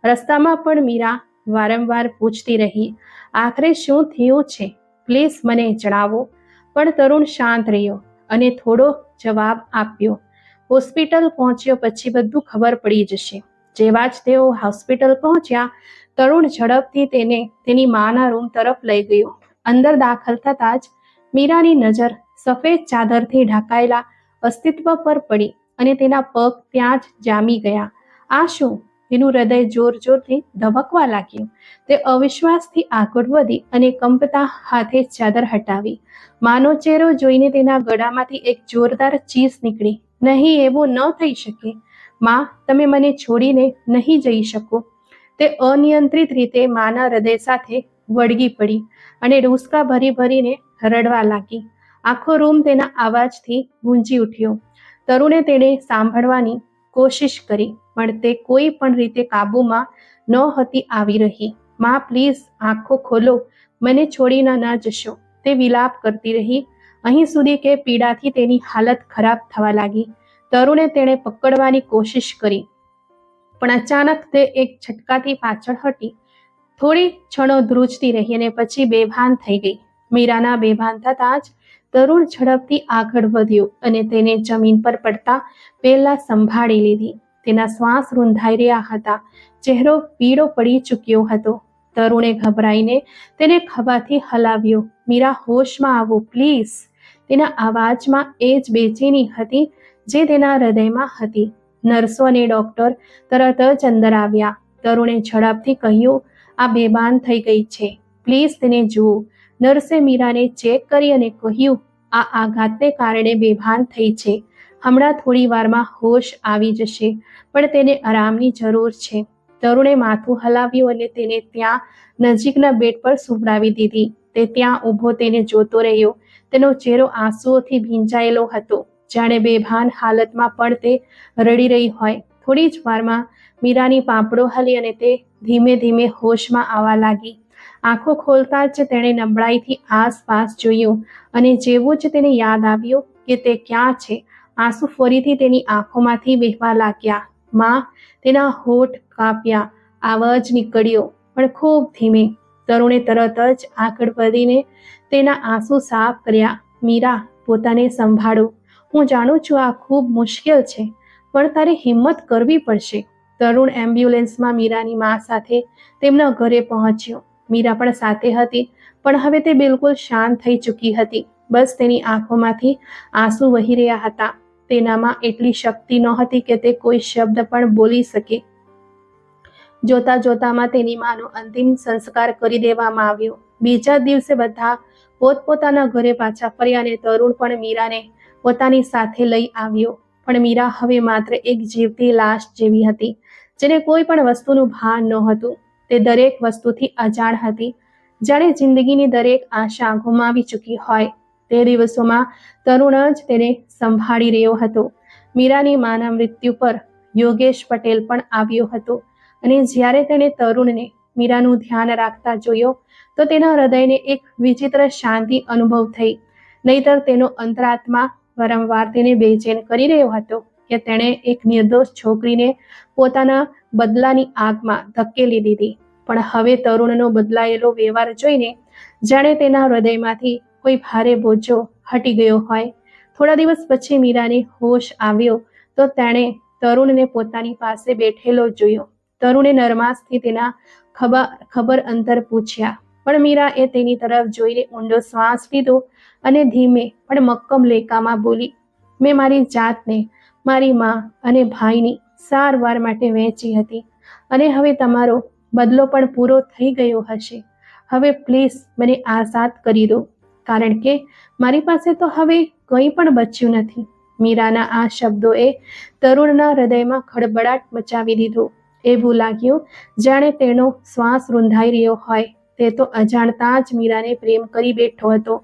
રસ્તામાં પણ મીરા વારંવાર પૂછતી રહી, આખરે શું થયું છે? પ્લીઝ મને જણાવો. પણ તરુણ શાંત રહ્યો અને થોડો જવાબ આપ્યો, હોસ્પિટલ પહોંચ્યો પછી બધું ખબર પડી જશે. જેવા જ તેઓ હોસ્પિટલ પહોંચ્યા, તરુણ ઝડપથી તેને તેની માના રૂમ તરફ લઈ ગયો. અંદર દાખલ થતાં જ મીરાની નજર સફેદ ચાદરથી ઢાંકાયેલા અસ્તિત્વ પર પડી અને તેના પગ ત્યાં જ જામી ગયા. આ શું? તેનું હૃદય જોર જોરથી ધબકવા લાગ્યું. તે અવિશ્વાસથી આગળ વધી અને કંપતા હાથે ચાદર હટાવી. માનો ચહેરો જોઈને તેના ગળામાંથી એક જોરદાર ચીસ નીકળી. નહીં, એવું ન થઈ શકે. માં, તમે મને છોડીને નહીં જઈ શકો. તે અનિયંત્રિત રીતે માના હૃદય સાથે વળગી પડી અને ડૂસકા ભરી ભરીને રડવા લાગી. આખો રૂમ તેના અવાજથી ગુંજી ઉઠ્યો. તરુણે તેને સાંભળવાની કોશિશ કરી, પણ તે કોઈ પણ રીતે કાબૂમાં નહોતી આવી રહી. માં, પ્લીઝ આંખો ખોલો, મને છોડીને ન જશો. તે વિલાપ કરતી રહી, અહીં સુધી કે પીડાથી તેની હાલત ખરાબ થવા લાગી. તરુણે તેણે પકડવાની કોશિશ કરી, પણ અચાનક તે એક ઝટકાથી પાછળ હટી. થોડી ક્ષણો ધ્રુજતી રહી અને પછી બેભાન થઈ ગઈ. મીરાના બેભાન થતાં જ તરુણ ઝડપથી આગળ વધ્યો અને તેને જમીન પર પડતા પહેલા સંભાળી લીધી. તેના શ્વાસ રૂંધાઈ રહ્યા હતા. ચહેરો પીળો પડી ચૂક્યો હતો. તરુણે ગભરાઈને તેને ખભાથી હલાવ્યો. મીરા, હોશમાં આવો પ્લીઝ. તેના અવાજમાં એ જ બેચેની હતી જે તેના હૃદયમાં હતી. નર્સો અને ડોક્ટર તરત જ અંદર આવ્યા. તરુણે ઝડપથી કહ્યું, આ બેભાન થઈ ગઈ છે, પ્લીઝ તેને જુઓ. નર્સે મીરાને ચેક કરી અને કહ્યું, આ આઘાતને કારણે બેભાન થઈ છે. હમણાં થોડી વારમાં હોશ આવી જશે, પણ તેને આરામની જરૂર છે. તરુણે માથું હલાવ્યું અને તેને ત્યાં નજીકના બેડ પર સુવડાવી દીધી. તે ત્યાં ઊભો તેને જોતો રહ્યો. તેનો ચહેરો આંસુઓથી ભીંજાયેલો હતો, જાણે બેભાન હાલતમાં પણ તે રડી રહી હોય. થોડી જ વારમાં મીરાની પાંપડો હલી અને તે ધીમે ધીમે હોશમાં આવવા લાગી. આંખો ખોલતા જ તેણે નબળાઈથી આસપાસ જોયું અને જેવું જ તેને યાદ આવ્યું કે તે ક્યાં છે, આંસુ ફરીથી તેની આંખોમાંથી વહેવા લાગ્યા. માં, તેના હોઠ કાપ્યા. આવાજ નીકળ્યો, પણ ખૂબ ધીમે. તરુણે તરત જ આગળ વધીને તેના આંસુ સાફ કર્યા. મીરા, પોતાને સંભાળો. હું જાણું છું આ ખૂબ મુશ્કેલ છે, પણ તારે હિંમત કરવી પડશે. તરુણ એમ્બ્યુલન્સમાં મીરાની મા સાથે તેમના ઘરે પહોંચ્યો. મીરા પણ સાથે હતી, પણ હવે તે બિલકુલ શાંત થઈ ચૂકી હતી. બસ તેની આંખોમાંથી આંસુ વહી રહ્યા હતા. તેનામાં એટલી શક્તિ નહોતી કે તે કોઈ શબ્દ પણ બોલી શકે. જોતા જોતામાં તેની માનો અંતિમ સંસ્કાર કરી દેવામાં આવ્યો. બીજા દિવસે બધા પોતપોતાના ઘરે પાછા ફર્યા અને તરુણ પણ મીરાને પોતાની સાથે લઈ આવ્યો. પણ મીરા હવે માત્ર એક જીવતી લાશ જેવી હતી, જેને કોઈ પણ વસ્તુનું ભાન નહોતું. તે દરેક વસ્તુથી અજાણ હતી. જાણે જિંદગીની દરેક આશા ગુમાવી ચૂકી હોય. તે દિવસોમાં તરુણ જ તેને સંભાળી રહ્યો હતો. મીરાની માના મૃત્યુ પર યોગેશ પટેલ પણ આવ્યો હતો અને જ્યારે તેણે તરુણને મીરાનું ધ્યાન રાખતા જોયો તો તેના હૃદયને એક વિચિત્ર શાંતિ અનુભવ થઈ. નહીતર તેનો અંતરાત્મા વારંવાર તેને બેચેન કરી રહ્યો હતો કે તેણે એક નિર્દોષ છોકરીને પોતાના બદલાની આગમાં ધકેલી દીધી. પણ હવે તરુણનો બદલાયેલો વ્યવહાર જોઈને જાણે તેના હૃદયમાંથી કોઈ ભારે બોજો હટી ગયો હોય. થોડા દિવસ પછી મીરાને હોશ આવ્યો તો તેણે તરુણને પોતાની પાસે બેઠેલો જોયો. તરુણે નરમાશથી તેના ખબર અંતર પૂછ્યા, પણ મીરા એ તેની તરફ જોઈને ઊંડો શ્વાસ લીધો અને ધીમે પણ મક્કમ લેકામાં બોલી, મેં મારી જાતને મારી મા અને ભાઈની સારવાર માટે વહેંચી હતી અને હવે તમારો બદલો પણ પૂરો થઈ ગયો હશે. હવે પ્લીઝ મને આઝાદ કરી દો, કારણ કે મારી પાસે તો હવે કંઈ પણ બચ્યું નથી. મીરાના આ શબ્દોએ તરુણના હૃદયમાં ખળબળાટ મચાવી દીધો. એવું લાગ્યું જાણે તેનો શ્વાસ રૂંધાઈ રહ્યો હોય. તે તો અજાણતા જ મીરાને પ્રેમ કરી બેઠો હતો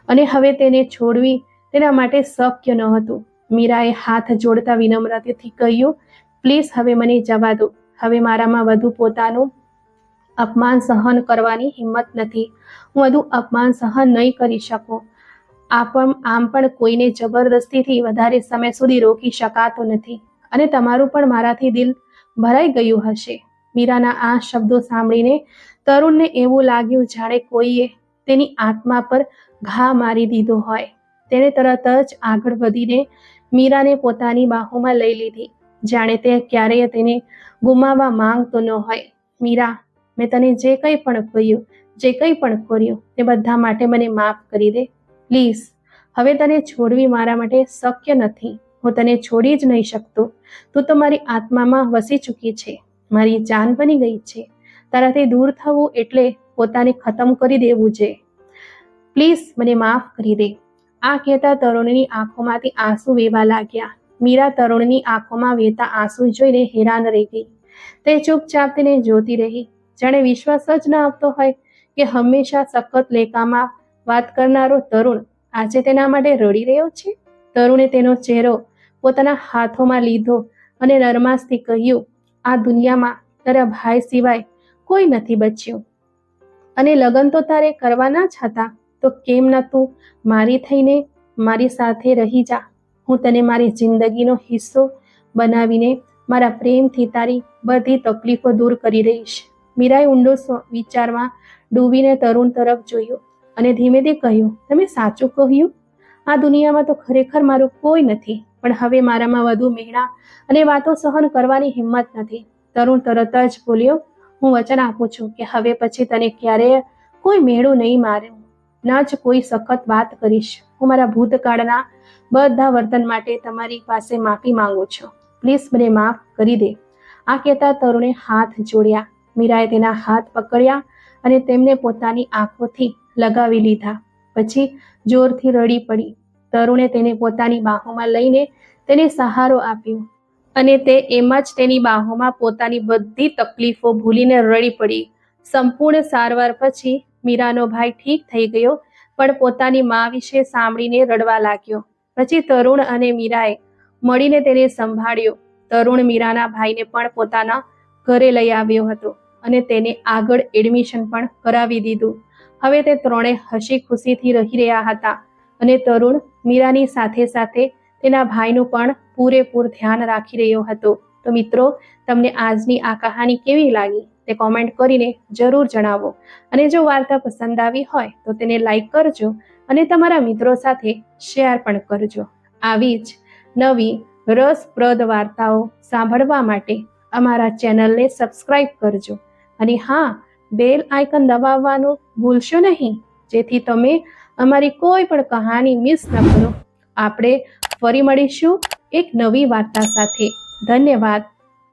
અને હવે તેને છોડવી તેના માટે શક્ય ન હતું. મીરાએ હાથ જોડતા વિનમ્રતાથી કહ્યું, પ્લીઝ હવે મને જવા દો. હવે મારામાં વધુ પોતાનું અપમાન સહન કરવાની હિંમત નથી. હું વધુ અપમાન સહન નહીં કરી શકું. આમ પણ કોઈને જબરદસ્તીથી વધારે સમય સુધી રોકી શકાતો નથી અને તમારું પણ મારાથી દિલ ભરાઈ ગયું હશે. મીરાના આ શબ્દો સાંભળીને તરુણને એવું લાગ્યું જાણે કોઈએ તેની આત્મા પર ઘા મારી દીધો હોય. તેણે તરત જ આગળ વધીને મીરાને પોતાની બાહોમાં લઈ લીધી, જાણે તે ક્યારેય તેને ગુમાવવા માંગતો ન હોય. મીરા, મેં તને જે કંઈ પણ કહ્યું, જે કંઈ પણ કર્યું તે બધા માટે મને માફ કરી દે પ્લીઝ. હવે તને છોડવી મારા માટે શક્ય નથી. હું તને છોડી જ નહીં શકતો. તું તો મારી આત્મામાં વસી ચૂકી છે, મારી જાન બની ગઈ છે. તારાથી દૂર થવું એટલે પોતાને ખતમ કરી દેવું છે. પ્લીઝ મને માફ કરી દે. આ કહેતા તરુણની આંખોમાંથી આંસુ વહેવા લાગ્યા. મીરા તરુણની આંખોમાં વહેતા આંસુ જોઈને હેરાન રહી ગઈ. તે ચૂપચાપ તેને જોતી રહી, જાણે વિશ્વાસ જ ન આવતો હોય કે હંમેશા સખત લેખામાં વાત કરનારો તરુણ આજે તેના માટે રડી રહ્યો છે. તરુણે તેનો ચહેરો પોતાના હાથોમાં લીધો અને નરમાશથી કહ્યું, આ દુનિયામાં તારા ભાઈ સિવાય કોઈ નથી બચ્યું અને લગ્ન તો તારે કરવાના જ હતા, તો કેમ ન તું મારી થઈને મારી સાથે રહી જા. હું તને મારી જિંદગીનો હિસ્સો બનાવીને મારા પ્રેમથી તારી બધી તકલીફો દૂર કરી દઈશ. મીરાએ ઊંડો વિચારમાં ડૂબીને તરુણ તરફ જોયો અને ધીમેથી કહ્યું, તમે સાચું કહ્યું. આ દુનિયામાં તો ખરેખર મારું કોઈ નથી, પણ હવે મારામાં વધુ મહેણા અને વાતો સહન કરવાની હિંમત નથી. તરુણ તરત જ બોલ્યો, હું વચન આપું છું કે હવે પછી તને ક્યારેય કોઈ મેળું નહીં મારું, ના જ કોઈ સખત વાત કરીશ. હું મારા ભૂતકાળના બધા વર્તન માટે તમારી પાસે માફી માંગુ છું. પ્લીઝ મને માફ કરી દે. આ કહેતા તરુણે હાથ જોડ્યા. મીરાએ તેના હાથ પકડ્યા અને તેમને પોતાની આંખોથી લગાવી લીધા. પછી જોરથી રડી પડી. તરુણે તેને પોતાની બાહોમાં લઈને તેને સહારો આપ્યો અને તે એમ જ તેની બાહોમાં પોતાની બધી તકલીફો ભૂલીને રડી પડી. સંપૂર્ણ સારવાર પછી મીરાનો ભાઈ ઠીક થઈ ગયો, પણ પોતાની મા વિશે સાંભળીને રડવા લાગ્યો. પછી તરુણ અને મીરાએ મળીને તેને સંભાળ્યો. તરુણ મીરાના ભાઈને પણ પોતાના ઘરે લઈ આવ્યો હતો અને તેને આગળ એડમિશન પણ કરાવી દીધું. હવે તે ત્રણે હસી ખુશીથી રહી રહ્યા હતા અને તરુણ મીરાની સાથે સાથે તેના ભાઈનું પણ પૂરેપૂર ધ્યાન રાખી રહ્યો હતો. તો મિત્રો, તમને આજની આ કહાની કેવી લાગી તે કોમેન્ટ કરીને જરૂર જણાવો અને જો વાર્તા પસંદ આવી હોય તો તેને લાઈક કરજો અને તમારા મિત્રો સાથે શેર પણ કરજો. આવી જ નવી રસપ્રદ વાર્તાઓ સાંભળવા માટે અમારા ચેનલને સબસ્ક્રાઇબ કરજો અને હા, બેલ આઇકન દબાવવાનું ભૂલશો નહીં, જેથી તમે અમારી કોઈ પણ કહાની મિસ ન કરો. આપણે ફરી મળીશું એક નવી વાર્તા સાથે. ધન્યવાદ.